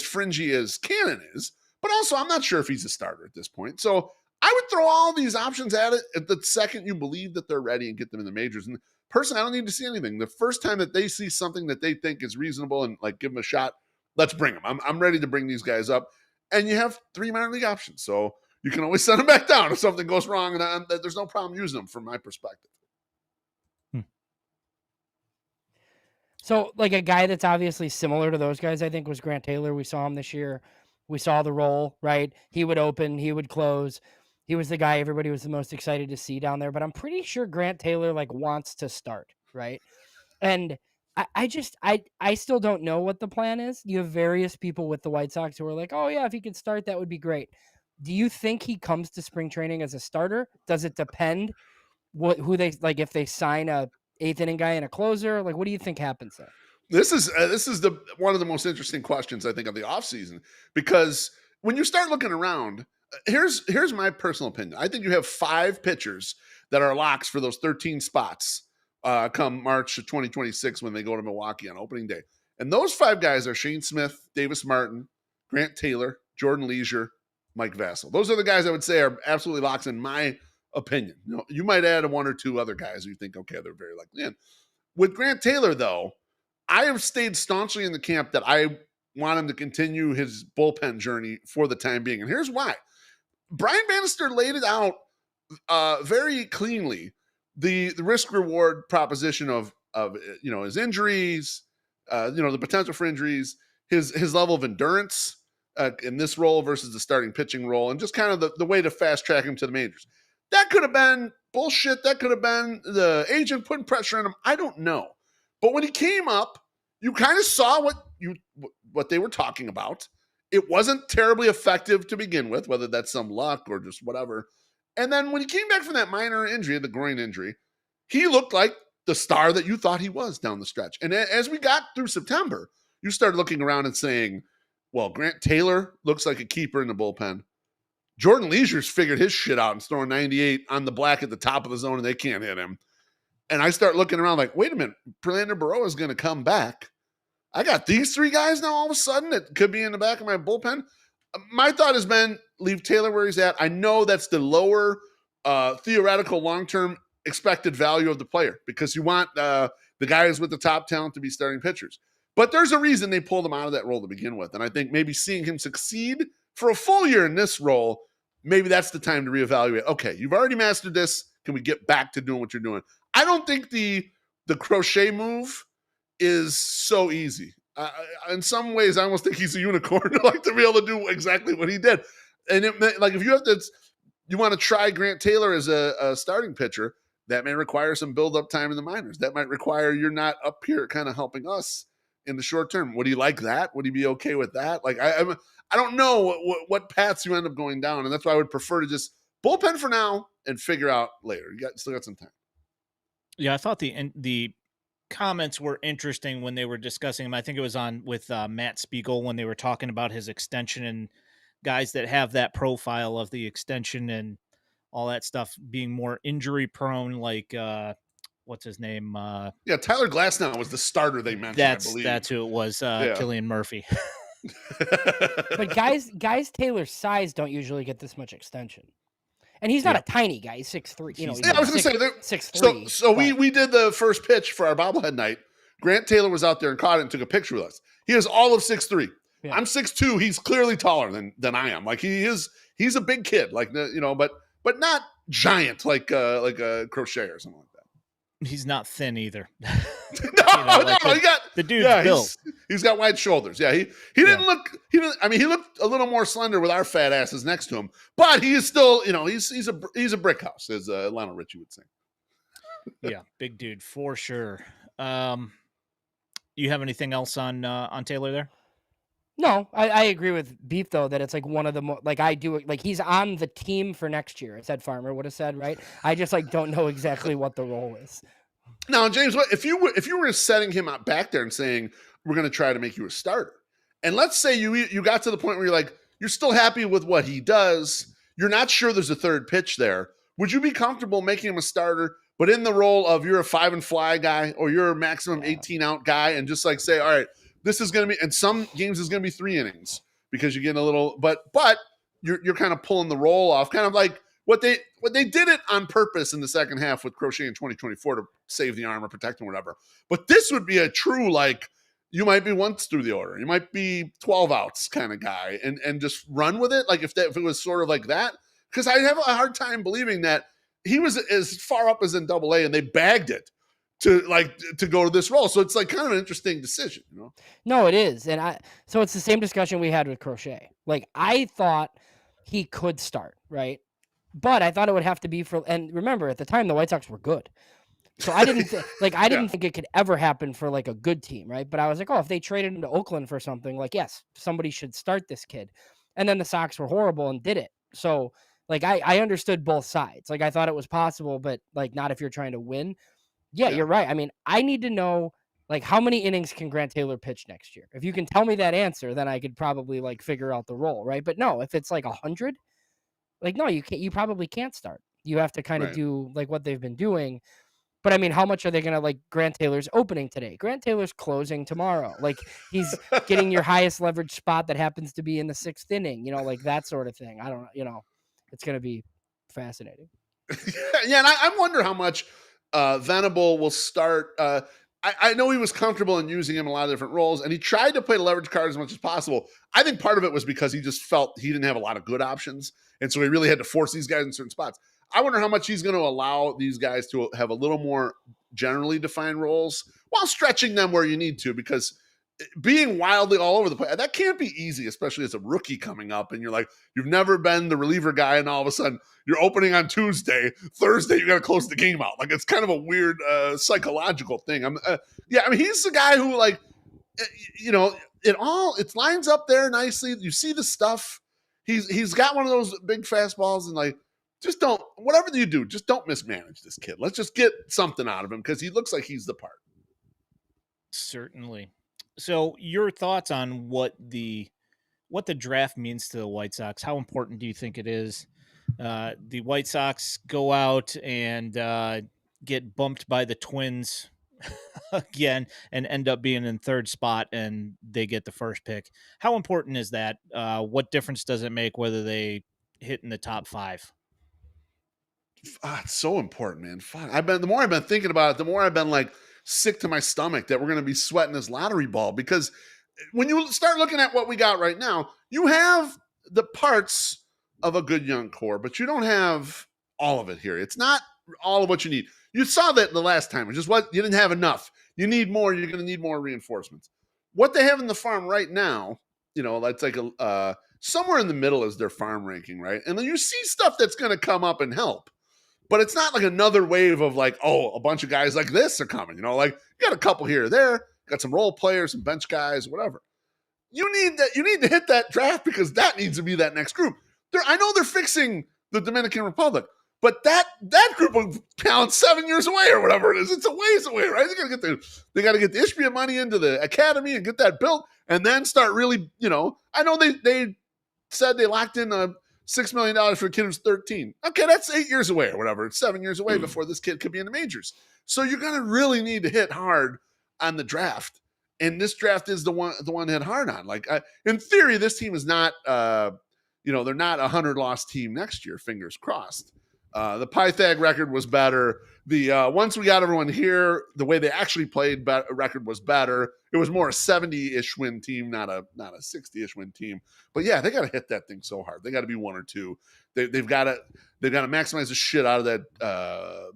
fringy as Cannon is, but also I'm not sure if he's a starter at this point. So I would throw all these options at it at the second you believe that they're ready and get them in the majors. And personally, I don't need to see anything. The first time that they see something that they think is reasonable and like give them a shot, let's bring them. I'm ready to bring these guys up. And you have 3 minor league options. So you can always send them back down if something goes wrong. And there's no problem using them from my perspective. So, like a guy that's obviously similar to those guys, I think, was Grant Taylor. We saw him this year. We saw the role, right? He would open, he would close. He was the guy everybody was the most excited to see down there. But I'm pretty sure Grant Taylor wants to start, right? And I still don't know what the plan is. You have various people with the White Sox who are like, oh yeah, if he could start, that would be great. Do you think he comes to spring training as a starter? Does it depend who they if they sign a 8th inning guy and a closer? What do you think happens there? This is one of the most interesting questions I think of the offseason, because when you start looking around, here's my personal opinion. I think you have 5 pitchers that are locks for those 13 spots come March of 2026 when they go to Milwaukee on opening day. And those 5 guys are Shane Smith, Davis Martin, Grant Taylor, Jordan Leisure, Mike Vassell. Those are the guys I would say are absolutely locks in my opinion. You might add 1 or 2 other guys who you think, okay, they're very likely in. With Grant Taylor, though, I have stayed staunchly in the camp that I want him to continue his bullpen journey for the time being. And here's why. Brian Bannister laid it out very cleanly, the risk-reward proposition of his injuries, the potential for injuries, his level of endurance in this role versus the starting pitching role, and just kind of the way to fast-track him to the majors. That could have been bullshit. That could have been the agent putting pressure on him. I don't know. But when he came up, you kind of saw what they were talking about. It wasn't terribly effective to begin with, whether that's some luck or just whatever. And then when he came back from that minor injury, the groin injury, he looked like the star that you thought he was down the stretch. And as we got through September, you started looking around and saying, well, Grant Taylor looks like a keeper in the bullpen. Jordan Leisure's figured his shit out and throwing 98 on the black at the top of the zone, and they can't hit him. And I start looking around like, wait a minute, Prelander Baroa is going to come back. I got these 3 guys now all of a sudden that could be in the back of my bullpen. My thought has been leave Taylor where he's at. I know that's the lower theoretical long-term expected value of the player because you want the guys with the top talent to be starting pitchers. But there's a reason they pulled him out of that role to begin with. And I think maybe seeing him succeed for a full year in this role, maybe that's the time to reevaluate. Okay, you've already mastered this. Can we get back to doing what you're doing? I don't think the crochet move is so easy. In some ways, I almost think he's a unicorn to be able to do exactly what he did. And if you want to try Grant Taylor as a starting pitcher, that may require some build-up time in the minors. That might require you're not up here kind of helping us in the short term. Would he like that? Would he be okay with that? I don't know what paths you end up going down, and that's why I would prefer to just bullpen for now and figure out later. You still got some time. Yeah, I thought the comments were interesting when they were discussing him. I think it was on with Matt Spiegel when they were talking about his extension and guys that have that profile of the extension and all that stuff being more injury prone, like what's his name? Tyler Glasnow was the starter they mentioned. I believe that's who it was. Killian Murphy. But guys Taylor's size don't usually get this much extension. And he's not a tiny guy. He's 6'3". I was going to say 6'3". So we did the first pitch for our bobblehead night. Grant Taylor was out there and caught it and took a picture with us. He is all of 6'3". Yeah. I'm 6'2". He's clearly taller than I am. He's a big kid, but not giant like a crochet or something like that. He's not thin either. No, he got the dude's built. He's got wide shoulders. Yeah, he didn't look. He looked a little more slender with our fat asses next to him, but he is still, he's a brick house, as Lionel Richie would say. Yeah, big dude for sure. You have anything else on Taylor there? No, I agree with Beef though that it's one of the more I do it he's on the team for next year. As Ed Farmer would have said, right? I just don't know exactly what the role is. Now, James, what if you were setting him out back there and saying we're going to try to make you a starter, and let's say you got to the point where you're like you're still happy with what he does, you're not sure there's a third pitch there. Would you be comfortable making him a starter, but in the role of you're a 5 and fly guy or you're a maximum 18 out guy, and just like say, all right, this is going to be, and some games is going to be 3 innings because you're getting a little, but you're kind of pulling the roll off, kind of like what they did it on purpose in the second half with Crochet in 2024 to save the arm or protect him, whatever. But this would be a true, like, you might be once through the order, you might be 12 outs kind of guy, and just run with it. Like if it was sort of like that, because I have a hard time believing that he was as far up as in Double-A, and they bagged it to go to this role. So it's like kind of an interesting decision, you know? No, it is. So it's the same discussion we had with Crochet. Like I thought he could start, right? But I thought it would have to be and remember at the time the White Sox were good. So I didn't think it could ever happen for like a good team, right? But I was like, oh, if they traded him to Oakland for something, like, yes, somebody should start this kid. And then the Sox were horrible and did it. So like I understood both sides. Like I thought it was possible, but like not if you're trying to win. Yeah, you're right. I mean, I need to know like how many innings can Grant Taylor pitch next year? If you can tell me that answer, then I could probably like figure out the role, right? But no, if it's like 100, like no, you can't. You probably can't start. You have to kind of do like what they've been doing. But I mean, how much are they gonna like Grant Taylor's opening today? Grant Taylor's closing tomorrow. Like he's getting your highest leverage spot that happens to be in the 6th inning. You know, like that sort of thing. I don't. You know, it's gonna be fascinating. Yeah, and I wonder how much Venable will start. I know he was comfortable in using him in a lot of different roles, and he tried to play the leverage card as much as possible. I think part of it was because he just felt he didn't have a lot of good options, and so he really had to force these guys in certain spots. I wonder how much he's going to allow these guys to have a little more generally defined roles while stretching them where you need to, because being wildly all over the place, that can't be easy, especially as a rookie coming up. And you're like, you've never been the reliever guy, and all of a sudden you're opening on Tuesday, Thursday, you got to close the game out. Like it's kind of a weird psychological thing. I mean, he's the guy who like, you know, it lines up there nicely. You see the stuff. He's got one of those big fastballs, and like, just don't, whatever you do, just don't mismanage this kid. Let's just get something out of him because he looks like he's the part. Certainly. So your thoughts on what the draft means to the White Sox? How important do you think it is? The White Sox go out and get bumped by the Twins again and end up being in 3rd spot, and they get the 1st pick. How important is that? What difference does it make whether they hit in the top 5? It's so important, man. Fuck. The more I've been thinking about it, the more I've been like sick to my stomach that we're going to be sweating this lottery ball, because when you start looking at what we got right now, you have the parts of a good young core, but you don't have all of it here. It's not all of what you need. You saw that the last time. It's just what you didn't have enough. You need more. You're going to need more reinforcements. What they have in the farm right now, you know, that's like somewhere in the middle is their farm ranking, right? And then you see stuff that's going to come up and help. But it's not like another wave of like, oh, a bunch of guys like this are coming. You know, like you got a couple here or there, got some role players, some bench guys, whatever. You need to hit that draft, because that needs to be that next group. I know they're fixing the Dominican Republic, but that group of talent 7 years away or whatever it is, it's a ways away, right? They got to get the Ishbia money into the academy and get that built, and then start really, you know. I know they said they locked in $6 million for a kid who's 13. Okay, that's 8 years away or whatever. It's 7 years away before this kid could be in the majors. So you're going to really need to hit hard on the draft. And this draft is the one to hit hard on. Like, in theory, this team is not, they're not a 100-loss team next year, fingers crossed. The Pythag record was better. Once we got everyone here, the way they actually played record was better. It was more a 70-ish win team, not a 60-ish win team. But yeah, they got to hit that thing so hard. They got to be 1 or 2. They've got to maximize the shit out of that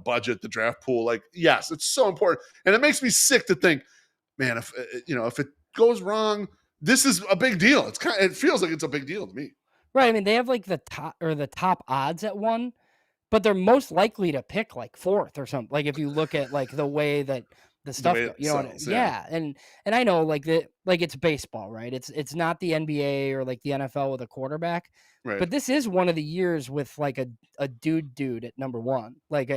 budget, the draft pool. Like, yes, it's so important, and it makes me sick to think, man, if it goes wrong, this is a big deal. It feels like it's a big deal to me. Right. I mean, they have like the top odds at 1, but they're most likely to pick like 4th or something. Like if you look at like the way that the stuff, yeah. And I know like it's baseball, right? It's not the NBA or like the NFL with a quarterback, right? But this is one of the years with like a dude at number 1, like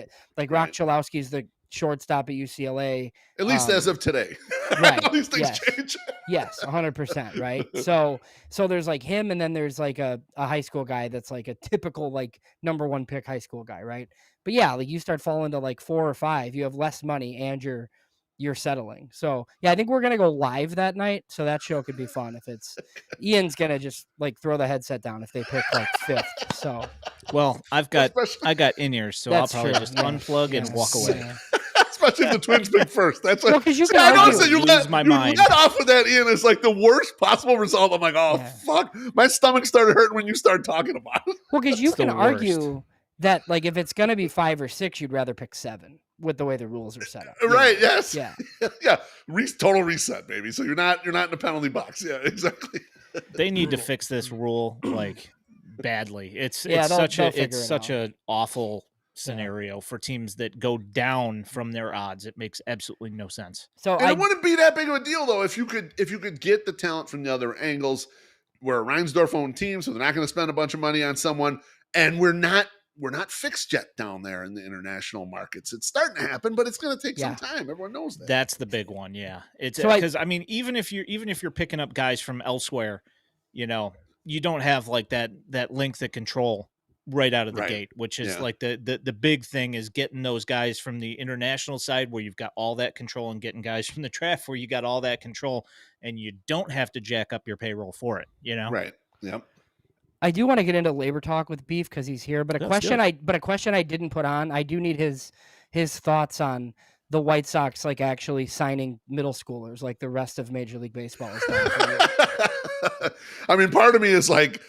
Rock Chalowski's shortstop at UCLA. At least as of today. Right. All these things Yes. change. Yes, 100%. Right. So there's like him, and then there's like a high school guy that's like a typical like number 1 pick high school guy. Right. But yeah, like you start falling to like 4 or 5, you have less money and you're settling. So yeah, I think we're gonna go live that night. So that show could be fun if it's Ian's gonna just like throw the headset down if they pick like 5th. So Well, I got in-ears, so I'll That's probably true, just yeah, unplug and yeah, walk away. yeah. Especially if the Twins pick first. That's like, Well, 'cause you see, can I noticed argue. that you Lose let, my you mind. let off with that, Ian. It's like the worst possible result. I'm like, oh, Yeah. fuck. My stomach started hurting when you started talking about it. Well, because you It's the can worst. argue that like if it's gonna be 5 or 6, you'd rather pick 7 with the way the rules are set up. you Right, know? yes. Yeah. Yeah. Total reset, baby. So you're not in the penalty box. Yeah, exactly. They need to fix this rule like badly. It's Yeah, they'll such figure it out. an awful scenario for teams that go down from their odds. It makes absolutely no sense. So And it wouldn't be that big of a deal though if you could get the talent from the other angles. We're a Reinsdorf owned team, so they're not going to spend a bunch of money on someone, and we're not fixed yet down there in the international markets. It's starting to happen, but it's going to take some time. Everyone knows that. That's the big one. Yeah, it's So because I mean, even if you're picking up guys from elsewhere, you know, you don't have like that length of control right out of the gate, which is like the big thing is getting those guys from the international side where you've got all that control, and getting guys from the draft where you got all that control and you don't have to jack up your payroll for it, you know? Right. Yep. I do want to get into labor talk with Beef because he's here, but a Let's do question I didn't put on. I do need his thoughts on the White Sox like actually signing middle schoolers like the rest of Major League Baseball is done for you. I mean, part of me is like,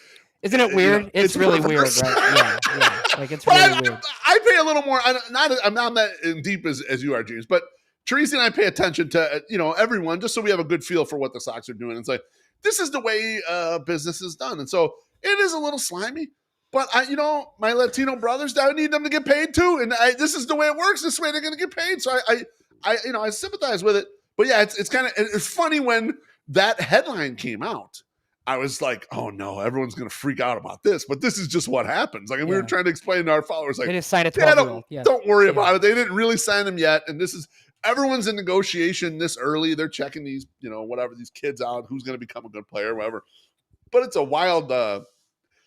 isn't it weird? You know, it's really weird, perverse. right? Yeah. Like it's but really weird. I pay a little more. I'm not that in deep as you are, James. But Teresa and I pay attention to everyone just so we have a good feel for what the Sox are doing. It's like this is the way business is done, and so it is a little slimy. But my Latino brothers, I need them to get paid too, and this is the way it works. This way they're going to get paid. So I sympathize with it. But yeah, it's kind of it's funny when that headline came out. I was like, oh no, everyone's going to freak out about this. But this is just what happens. Like, and we were trying to explain to our followers, like, they just signed a 12-year-old. Don't worry about it. They didn't really sign him yet. And this is, everyone's in negotiation this early. They're checking these, whatever, these kids out, who's going to become a good player, whatever. But it's a wild,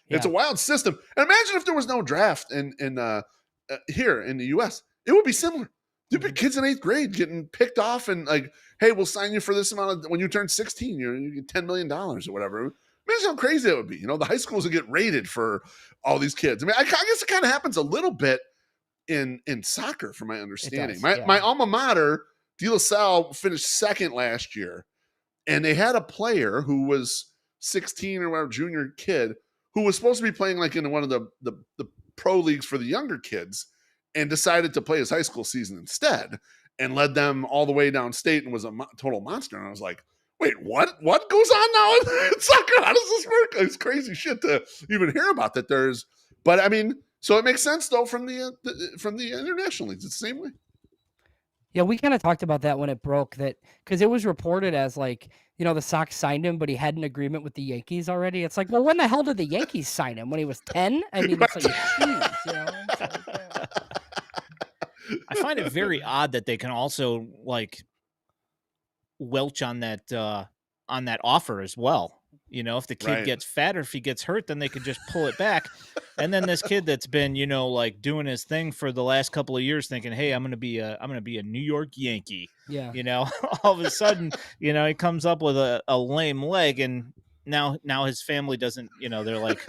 it's a wild system. And imagine if there was no draft in here in the U.S. It would be similar. There'd be kids in 8th grade getting picked off and like, hey, we'll sign you for this amount when you turn 16, you get $10 million or whatever. Imagine how crazy that would be. The high schools would get rated for all these kids. I mean, I guess it kind of happens a little bit in soccer, from my understanding. My alma mater, De La Salle, finished 2nd last year, and they had a player who was 16 or whatever, junior kid, who was supposed to be playing like in one of the pro leagues for the younger kids, and decided to play his high school season instead, and led them all the way downstate and was a total monster. And I was like, wait, what goes on now in soccer? How does this work? It's crazy shit to even hear about that. But I mean, so it makes sense though from the international leagues. It's the same way. Yeah, we kind of talked about that when it broke, that because it was reported as like, the Sox signed him, but he had an agreement with the Yankees already. It's like, well, when the hell did the Yankees sign him? When he was 10? I mean, it's like, geez, It's like, I find it very odd that they can also like welch on that offer as well. If the kid gets fat or if he gets hurt, then they could just pull it back. And then this kid that's been, like doing his thing for the last couple of years thinking, hey, I'm going to be a New York Yankee. Yeah. All of a sudden, he comes up with a lame leg, and now his family doesn't, they're like,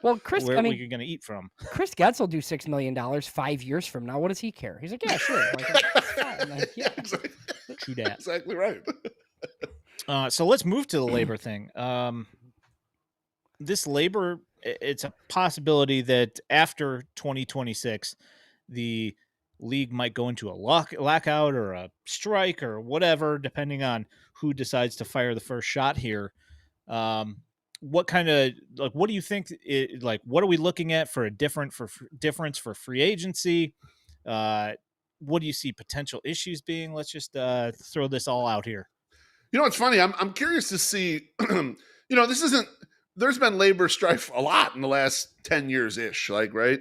well, Chris, where are we going to eat from? Chris Getz will do $6 million 5 years from now. What does he care? He's like, yeah, sure. Like, yeah. Exactly. True that. Exactly right. So let's move to the labor thing. This labor, it's a possibility that after 2026, the league might go into a lockout or a strike or whatever, depending on who decides to fire the first shot here. What kind of what do you think? What are we looking at for a difference for free agency? What do you see potential issues being? Let's just throw this all out here. It's funny. I'm curious to see. This isn't. There's been labor strife a lot in the last 10 years ish, right?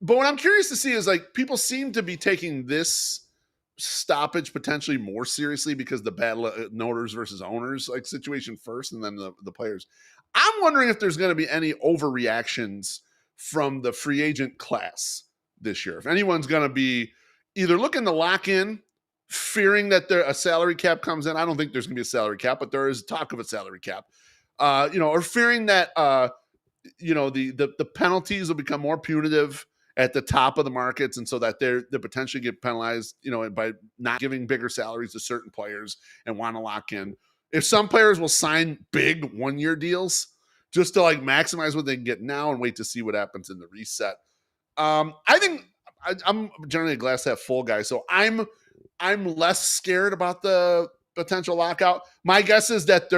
But what I'm curious to see is like people seem to be taking this stoppage potentially more seriously because the battle of owners versus owners like situation first, and then the players. I'm wondering if there's going to be any overreactions from the free agent class this year. If anyone's going to be either looking to lock in, fearing that a salary cap comes in. I don't think there's going to be a salary cap, but there is talk of a salary cap. Or fearing that the penalties will become more punitive at the top of the markets, and so that they potentially get penalized, by not giving bigger salaries to certain players and want to lock in. If some players will sign big 1-year deals just to like maximize what they can get now and wait to see what happens in the reset. I think I'm generally a glass half full guy, so I'm less scared about the potential lockout. My guess is that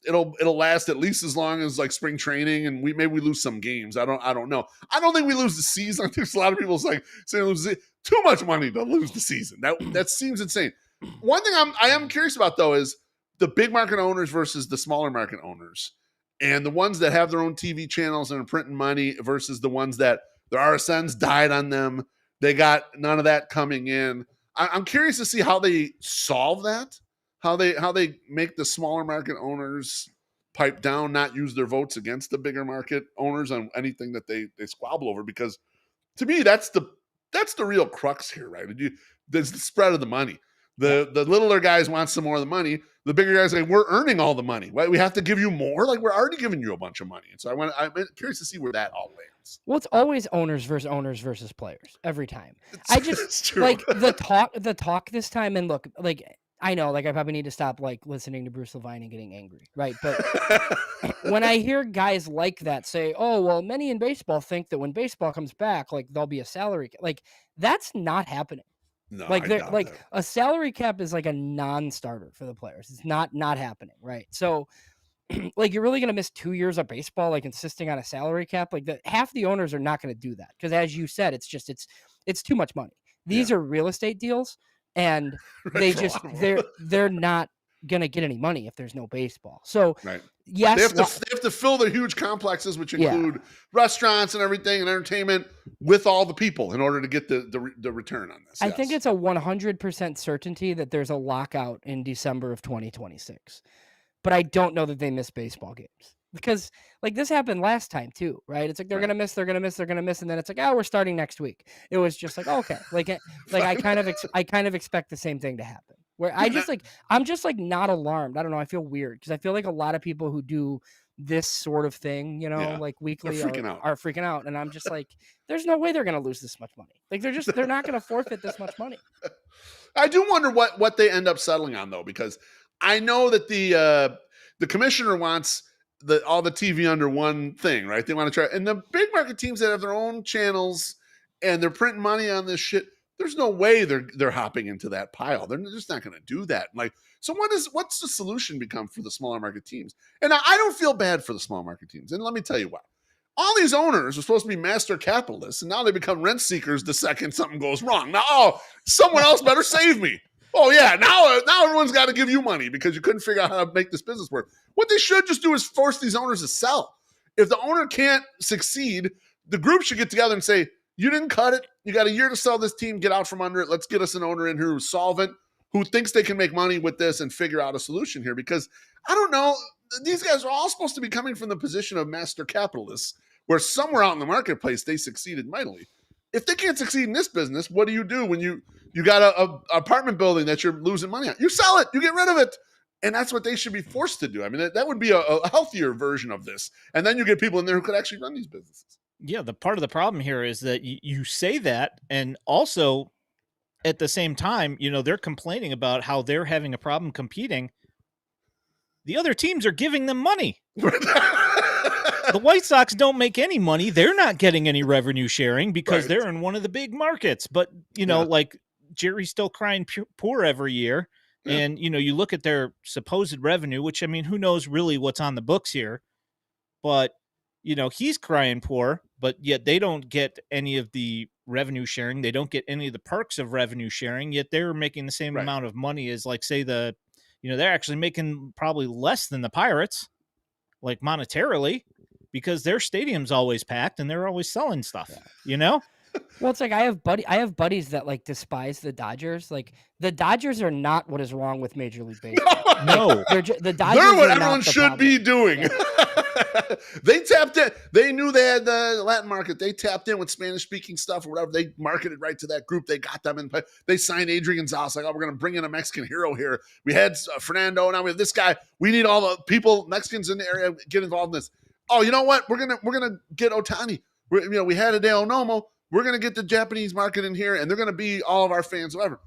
it'll last at least as long as like spring training, and maybe we lose some games. I don't know. I don't think we lose the season. I think there's a lot of people saying too much money to lose the season. That seems insane. One thing I am curious about though is the big market owners versus the smaller market owners, and the ones that have their own TV channels and are printing money versus the ones that their RSNs died on them. They got none of that coming in. I'm curious to see how they solve that, how they make the smaller market owners pipe down, not use their votes against the bigger market owners on anything that they squabble over. Because to me, that's the real crux here, right? There's the spread of the money. The littler guys want some more of the money. The bigger guys say, we're earning all the money. Right? We have to give you more. Like, we're already giving you a bunch of money. And so I'm curious to see where that all lands. Well, it's always owners versus players every time. It's true. Like the talk this time, and look, like I know, like I probably need to stop like listening to Bruce Levine and getting angry, right? But when I hear guys like that say, "Oh, well, many in baseball think that when baseball comes back, like there'll be a salary," like that's not happening. No, like a salary cap is like a non-starter for the players. It's not happening, right? So like you're really going to miss 2 years of baseball, like insisting on a salary cap. Like half the owners are not going to do that. Cause as you said, it's too much money. These are real estate deals, and they just, they're not going to get any money if there's no baseball. So yes, they have to fill their huge complexes, which include restaurants and everything and entertainment with all the people in order to get the return on this. I think it's a 100% certainty that there's a lockout in December of 2026. But I don't know that they miss baseball games, because like this happened last time too, right? It's like they're gonna miss, and then it's like, we're starting next week. It was just like, okay, like I kind of expect the same thing to happen. Where I'm just like not alarmed. I don't know. I feel weird because I feel like a lot of people who do this sort of thing, like weekly, are freaking out, and I'm just like, there's no way they're gonna lose this much money. Like they're not gonna forfeit this much money. I do wonder what they end up settling on though, because I know that the commissioner wants all the TV under one thing, right? They want to try, and the big market teams that have their own channels and they're printing money on this shit, there's no way they're hopping into that pile. They're just not going to do that. Like, so what's the solution become for the smaller market teams? And I don't feel bad for the small market teams, and let me tell you why. All these owners are supposed to be master capitalists, and now they become rent seekers the second something goes wrong. Now, someone else better save me. Oh, yeah, now everyone's got to give you money because you couldn't figure out how to make this business work. What they should just do is force these owners to sell. If the owner can't succeed, the group should get together and say, you didn't cut it. You got a year to sell this team. Get out from under it. Let's get us an owner in here who's solvent, who thinks they can make money with this and figure out a solution here. Because I don't know, these guys are all supposed to be coming from the position of master capitalists, where somewhere out in the marketplace they succeeded mightily. If they can't succeed in this business, what do you do when you got a apartment building that you're losing money on? You sell it. You get rid of it. And that's what they should be forced to do. I mean, that would be a healthier version of this. And then you get people in there who could actually run these businesses. Yeah, the part of the problem here is that you say that, and also at the same time, they're complaining about how they're having a problem competing. The other teams are giving them money. The White Sox don't make any money. They're not getting any revenue sharing because they're in one of the big markets. But, like Jerry's still crying poor every year. Yeah. And, you look at their supposed revenue, which, I mean, who knows really what's on the books here. But, he's crying poor, but yet they don't get any of the revenue sharing. They don't get any of the perks of revenue sharing, yet they're making the same amount of money as, like, say, they're actually making probably less than the Pirates, like monetarily, because their stadium's always packed and they're always selling stuff, Well, it's like I have buddies that like despise the Dodgers. Like the Dodgers are not what is wrong with Major League Baseball. No. The Dodgers They're what are everyone not the should be problem. doing. They tapped in. They knew they had the Latin market. They tapped in with Spanish speaking stuff or whatever. They marketed right to that group. They got them in play. They signed Adrian Gonzalez. Like, oh, we're going to bring in a Mexican hero here. We had Fernando. Now we have this guy. We need all the people, Mexicans in the area, get involved in this. Oh, you know what? We're gonna get Otani. We had a Dale Nomo. We're gonna get the Japanese market in here, and they're gonna be all of our fans, whatever.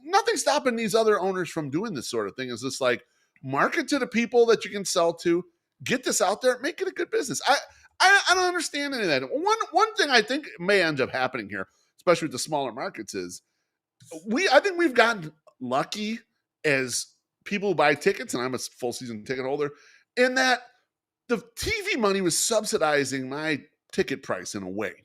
Nothing's stopping these other owners from doing this sort of thing. Is this like market to the people that you can sell to, get this out there, make it a good business. I don't understand any of that. One thing I think may end up happening here, especially with the smaller markets, is I think we've gotten lucky as people who buy tickets, and I'm a full season ticket holder, in that the TV money was subsidizing my ticket price in a way.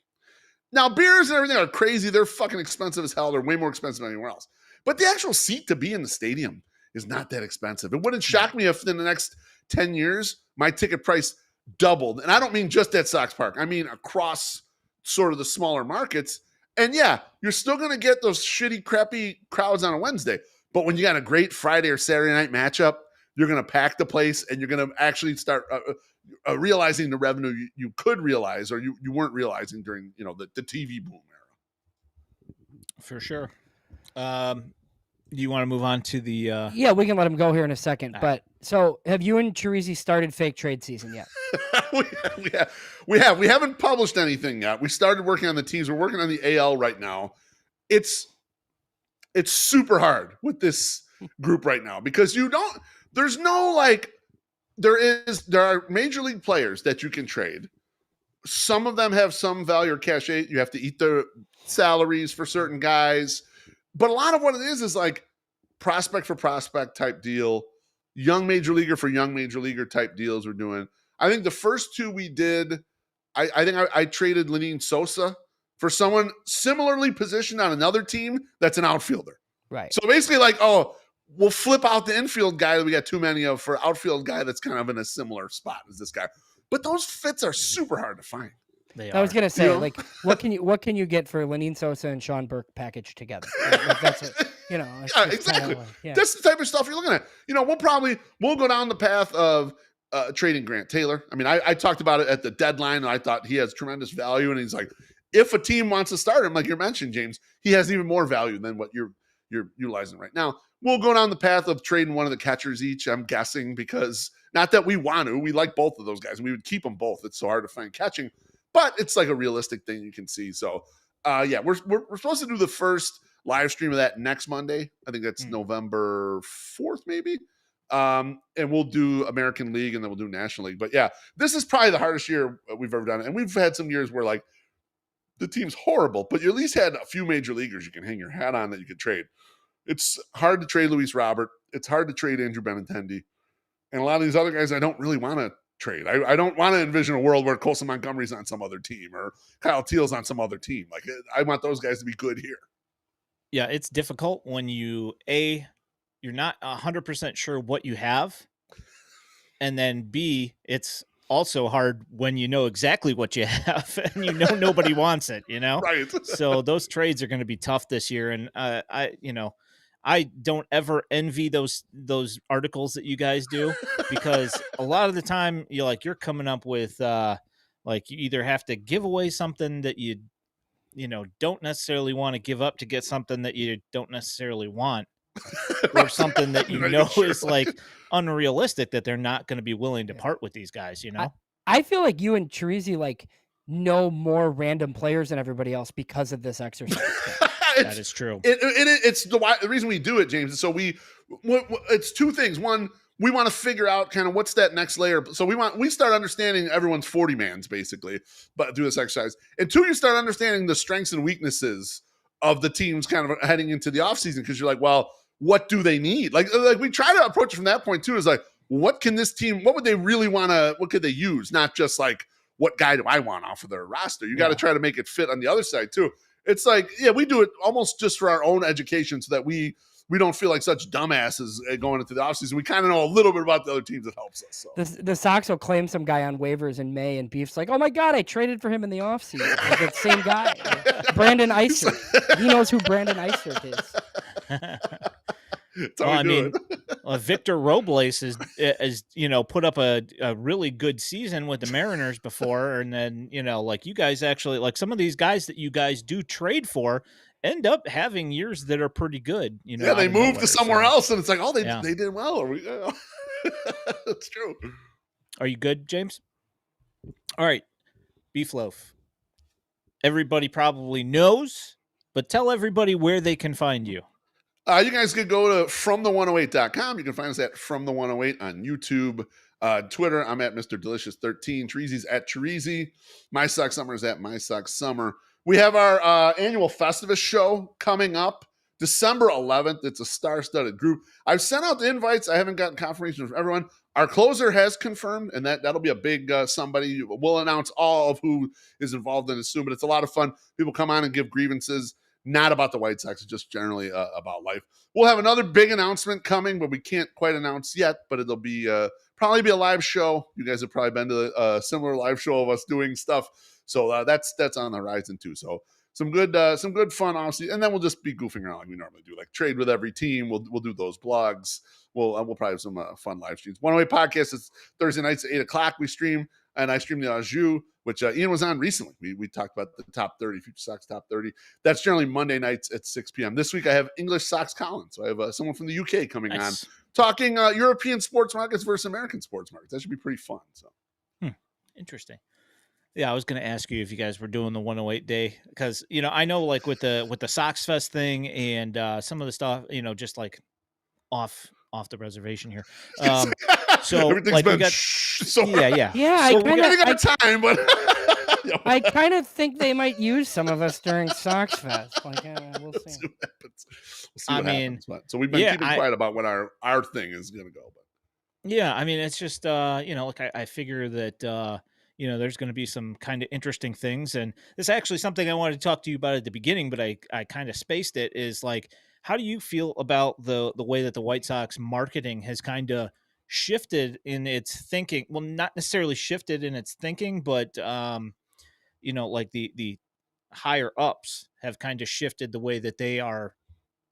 Now, beers and everything are crazy. They're fucking expensive as hell. They're way more expensive than anywhere else. But the actual seat to be in the stadium is not that expensive. It wouldn't shock me if in the next 10 years, my ticket price doubled. And I don't mean just at Sox Park. I mean across sort of the smaller markets. And yeah, you're still going to get those shitty, crappy crowds on a Wednesday. But when you got a great Friday or Saturday night matchup, you're going to pack the place and you're going to actually start realizing the revenue you could realize or you weren't realizing during the TV boom era. For sure. Do you want to move on to the Yeah, we can let him go here in a second. All But so have you and Chirizi started fake trade season yet? We haven't published anything yet. We started working on the teams. We're working on the AL right now. It's super hard with this group right now because there's no like there are major league players that you can trade. Some of them have some value or cachet. You have to eat their salaries for certain guys. But a lot of what it is like prospect for prospect type deal, young major leaguer for young major leaguer type deals we're doing. I think the first two we did, I think I traded Lenine Sosa for someone similarly positioned on another team that's an outfielder. Right. So basically like, oh, we'll flip out the infield guy that we got too many of for outfield guy that's kind of in a similar spot as this guy. But those fits are super hard to find. I was gonna say, like, what can you get for Lenine Sosa and Sean Burke packaged together? Like, that's it. Yeah, exactly. That's the type of stuff you're looking at. We'll go down the path of trading Grant Taylor. I mean, I talked about it at the deadline, and I thought he has tremendous value. And he's like, if a team wants to start him, like you mentioned, James, he has even more value than what you're utilizing right now. We'll go down the path of trading one of the catchers each, I'm guessing, because not that we want to. We like both of those guys, and we would keep them both. It's so hard to find catching, but it's like a realistic thing you can see. So, yeah, we're supposed to do the first live stream of that next Monday. I think that's November 4th, maybe. And we'll do American League, and then we'll do National League. But, yeah, this is probably the hardest year we've ever done. And we've had some years where, like, the team's horrible, but you at least had a few major leaguers you can hang your hat on that you could trade. It's hard to trade Luis Robert. It's hard to trade Andrew Benintendi. And a lot of these other guys I don't really want to trade. I don't want to envision a world where Colson Montgomery's on some other team or Kyle Teal's on some other team. Like, I want those guys to be good here. Yeah, it's difficult when you're not 100% sure what you have. And then B, it's also hard when you know exactly what you have and nobody wants it, Right. So those trades are going to be tough this year. And I don't ever envy those articles that you guys do, because a lot of the time you're coming up with like you either have to give away something that you don't necessarily want to give up to get something that you don't necessarily want, or something that is like unrealistic that they're not going to be willing to part with these guys. I feel like you and Chirizi like know more random players than everybody else because of this exercise. That is true. It's the reason we do it, James. And so it's two things. One, we want to figure out kind of what's that next layer. So we start understanding everyone's 40 mans basically, but do this exercise. And two, you start understanding the strengths and weaknesses of the teams kind of heading into the offseason, because you're like, well, what do they need? Like we try to approach it from that point too, is like, what can this team, what would they really want to, what could they use? Not just like, what guy do I want off of their roster? You got to try to make it fit on the other side too. It's like, yeah, we do it almost just for our own education so that we we don't feel like such dumbasses going into the offseason. We kind of know a little bit about the other teams. That helps us. So. The Sox will claim some guy on waivers in May, and Beef's like, "Oh my god, I traded for him in the offseason." Like that same guy, like Brandon Eisert. He knows who Brandon Eisert is. Well, I mean, Victor Robles is put up a really good season with the Mariners before, and then like you guys actually like some of these guys that you guys do trade for end up having years that are pretty good. Yeah, they moved to somewhere else, and it's like, oh, they did well. That's true. Are you good, James? All right, Beefloaf. Everybody probably knows, but tell everybody where they can find you. You guys could go to fromthe108.com. You can find us at fromthe108 on YouTube, Twitter. I'm at MrDelicious13. Terezi's at Terezi. My Sox Summer is at My Sox Summer. We have our annual Festivus show coming up December 11th. It's a star-studded group. I've sent out the invites. I haven't gotten confirmation from everyone. Our closer has confirmed, and that'll be a big somebody. We'll announce all of who is involved in it soon, but it's a lot of fun. People come on and give grievances. Not about the White Sox, it's just generally about life. We'll have another big announcement coming, but we can't quite announce yet, but it'll be probably be a live show. You guys have probably been to a similar live show of us doing stuff. So that's on the horizon too. So some good fun, obviously. And then we'll just be goofing around like we normally do, like trade with every team. We'll do those blogs. We'll probably have some fun live streams. 108 Podcast is Thursday nights at 8:00 we stream, and I stream the Au Jus, which Ian was on recently. We talked about the top 30, FutureSox top 30. That's generally Monday nights at 6 p.m. This week I have English Sox Colin. So I have someone from the UK coming on talking European sports markets versus American sports markets. That should be pretty fun. So interesting. Yeah, I was going to ask you if you guys were doing the 108 day because I know like with the Sox Fest thing and some of the stuff just like off the reservation here. So everything's like been yeah. So I we're getting out of time, but I kind of think they might use some of us during Sox Fest. Like, we'll see. See what happens. We'll see what happens. So we've been keeping quiet about what our thing is going to go. But yeah, I mean, it's just like I figure that there's going to be some kind of interesting things, and this is actually something I wanted to talk to you about at the beginning, but I kind of spaced it. Is like, how do you feel about the way that the White Sox marketing has kind of shifted in its thinking? Well, not necessarily shifted in its thinking, but like the higher ups have kind of shifted the way that they are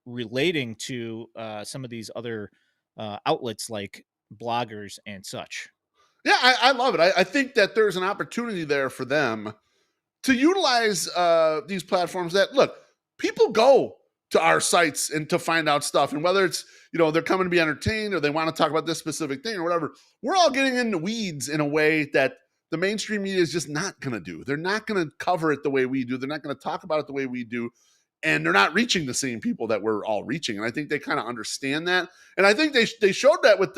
relating to some of these other outlets like bloggers and such. Yeah, I love it. I think that there's an opportunity there for them to utilize these platforms that, look, people go to our sites and to find out stuff. And whether it's, they're coming to be entertained or they want to talk about this specific thing or whatever, we're all getting into weeds in a way that the mainstream media is just not going to do. They're not going to cover it the way we do. They're not going to talk about it the way we do. And they're not reaching the same people that we're all reaching. And I think they kind of understand that. And I think they showed that with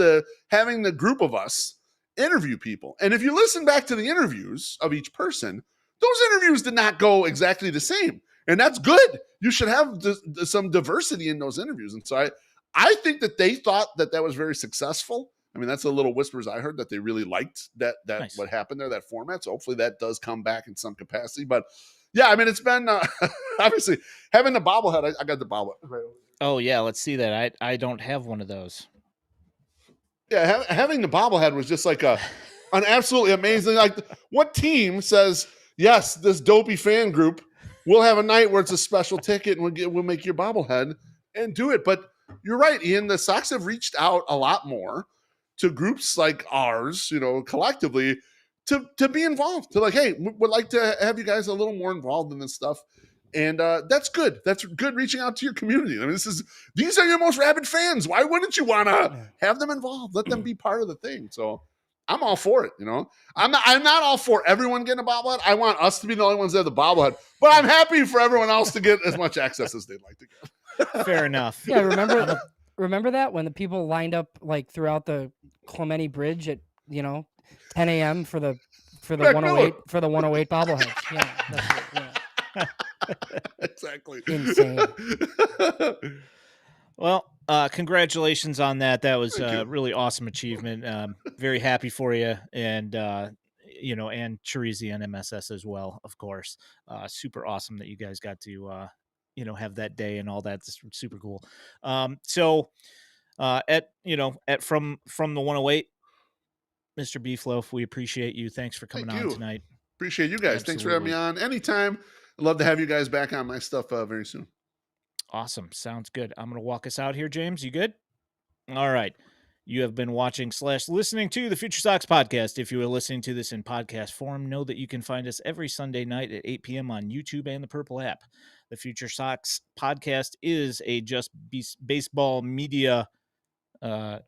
having the group of us interview people. And if you listen back to the interviews of each person, those interviews did not go exactly the same. And that's good. You should have some diversity in those interviews. And so I think that they thought that was very successful. I mean, that's the little whispers I heard that they really liked that nice. What happened there, that format. So hopefully that does come back in some capacity. But yeah, I mean, it's been obviously having the bobblehead. I got the bobblehead right over here. Oh yeah, let's see that. I don't have one of those. Yeah, having the bobblehead was just like an absolutely amazing. Like, what team says yes? This dopey fan group will have a night where it's a special ticket and we'll make your bobblehead and do it. But you're right, Ian. The Sox have reached out a lot more to groups like ours, collectively, to be involved. To like, hey, we'd like to have you guys a little more involved in this stuff. And that's good. That's good reaching out to your community. I mean, these are your most rabid fans. Why wouldn't you want to have them involved? Let them be part of the thing. So I'm all for it. I'm not all for everyone getting a bobblehead. I want us to be the only ones that have the bobblehead, but I'm happy for everyone else to get as much access as they'd like to get. Fair enough. Yeah. Remember that when the people lined up like throughout the Clemente Bridge at 10 a.m. for the 108 bobbleheads. Yeah. That's it, yeah. Exactly. Insane. Well, congratulations on that. That was a really awesome achievement. Very happy for you, and and Terezi and MSS as well, of course. Super awesome that you guys got to have that day and all that's super cool. So from the 108, Mr. Beefloaf, we appreciate you. Thanks for coming Thank on you. tonight. Appreciate you guys. Thanks for having me Absolutely. on anytime. I'd love to have you guys back on my stuff very soon. Awesome. Sounds good. I'm going to walk us out here, James. You good? All right. You have been watching / listening to the Future Sox podcast. If you are listening to this in podcast form, know that you can find us every Sunday night at 8 p.m. on YouTube and the Purple app. The Future Sox podcast is a Just Baseball media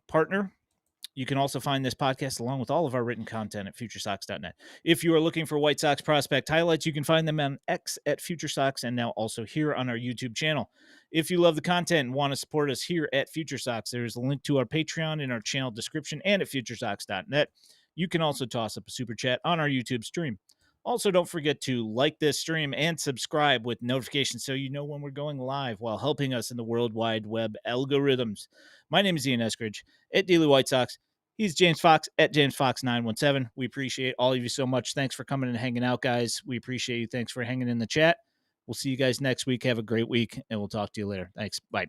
partner. You can also find this podcast along with all of our written content at FutureSox.net. If you are looking for White Sox prospect highlights, you can find them on X at FutureSox and now also here on our YouTube channel. If you love the content and want to support us here at FutureSox, there is a link to our Patreon in our channel description and at FutureSox.net. You can also toss up a super chat on our YouTube stream. Also, don't forget to like this stream and subscribe with notifications so you know when we're going live while helping us in the World Wide Web algorithms. My name is Ian Eskridge at Daily White Sox. He's James Fox at JamesFox917. We appreciate all of you so much. Thanks for coming and hanging out, guys. We appreciate you. Thanks for hanging in the chat. We'll see you guys next week. Have a great week, and we'll talk to you later. Thanks. Bye.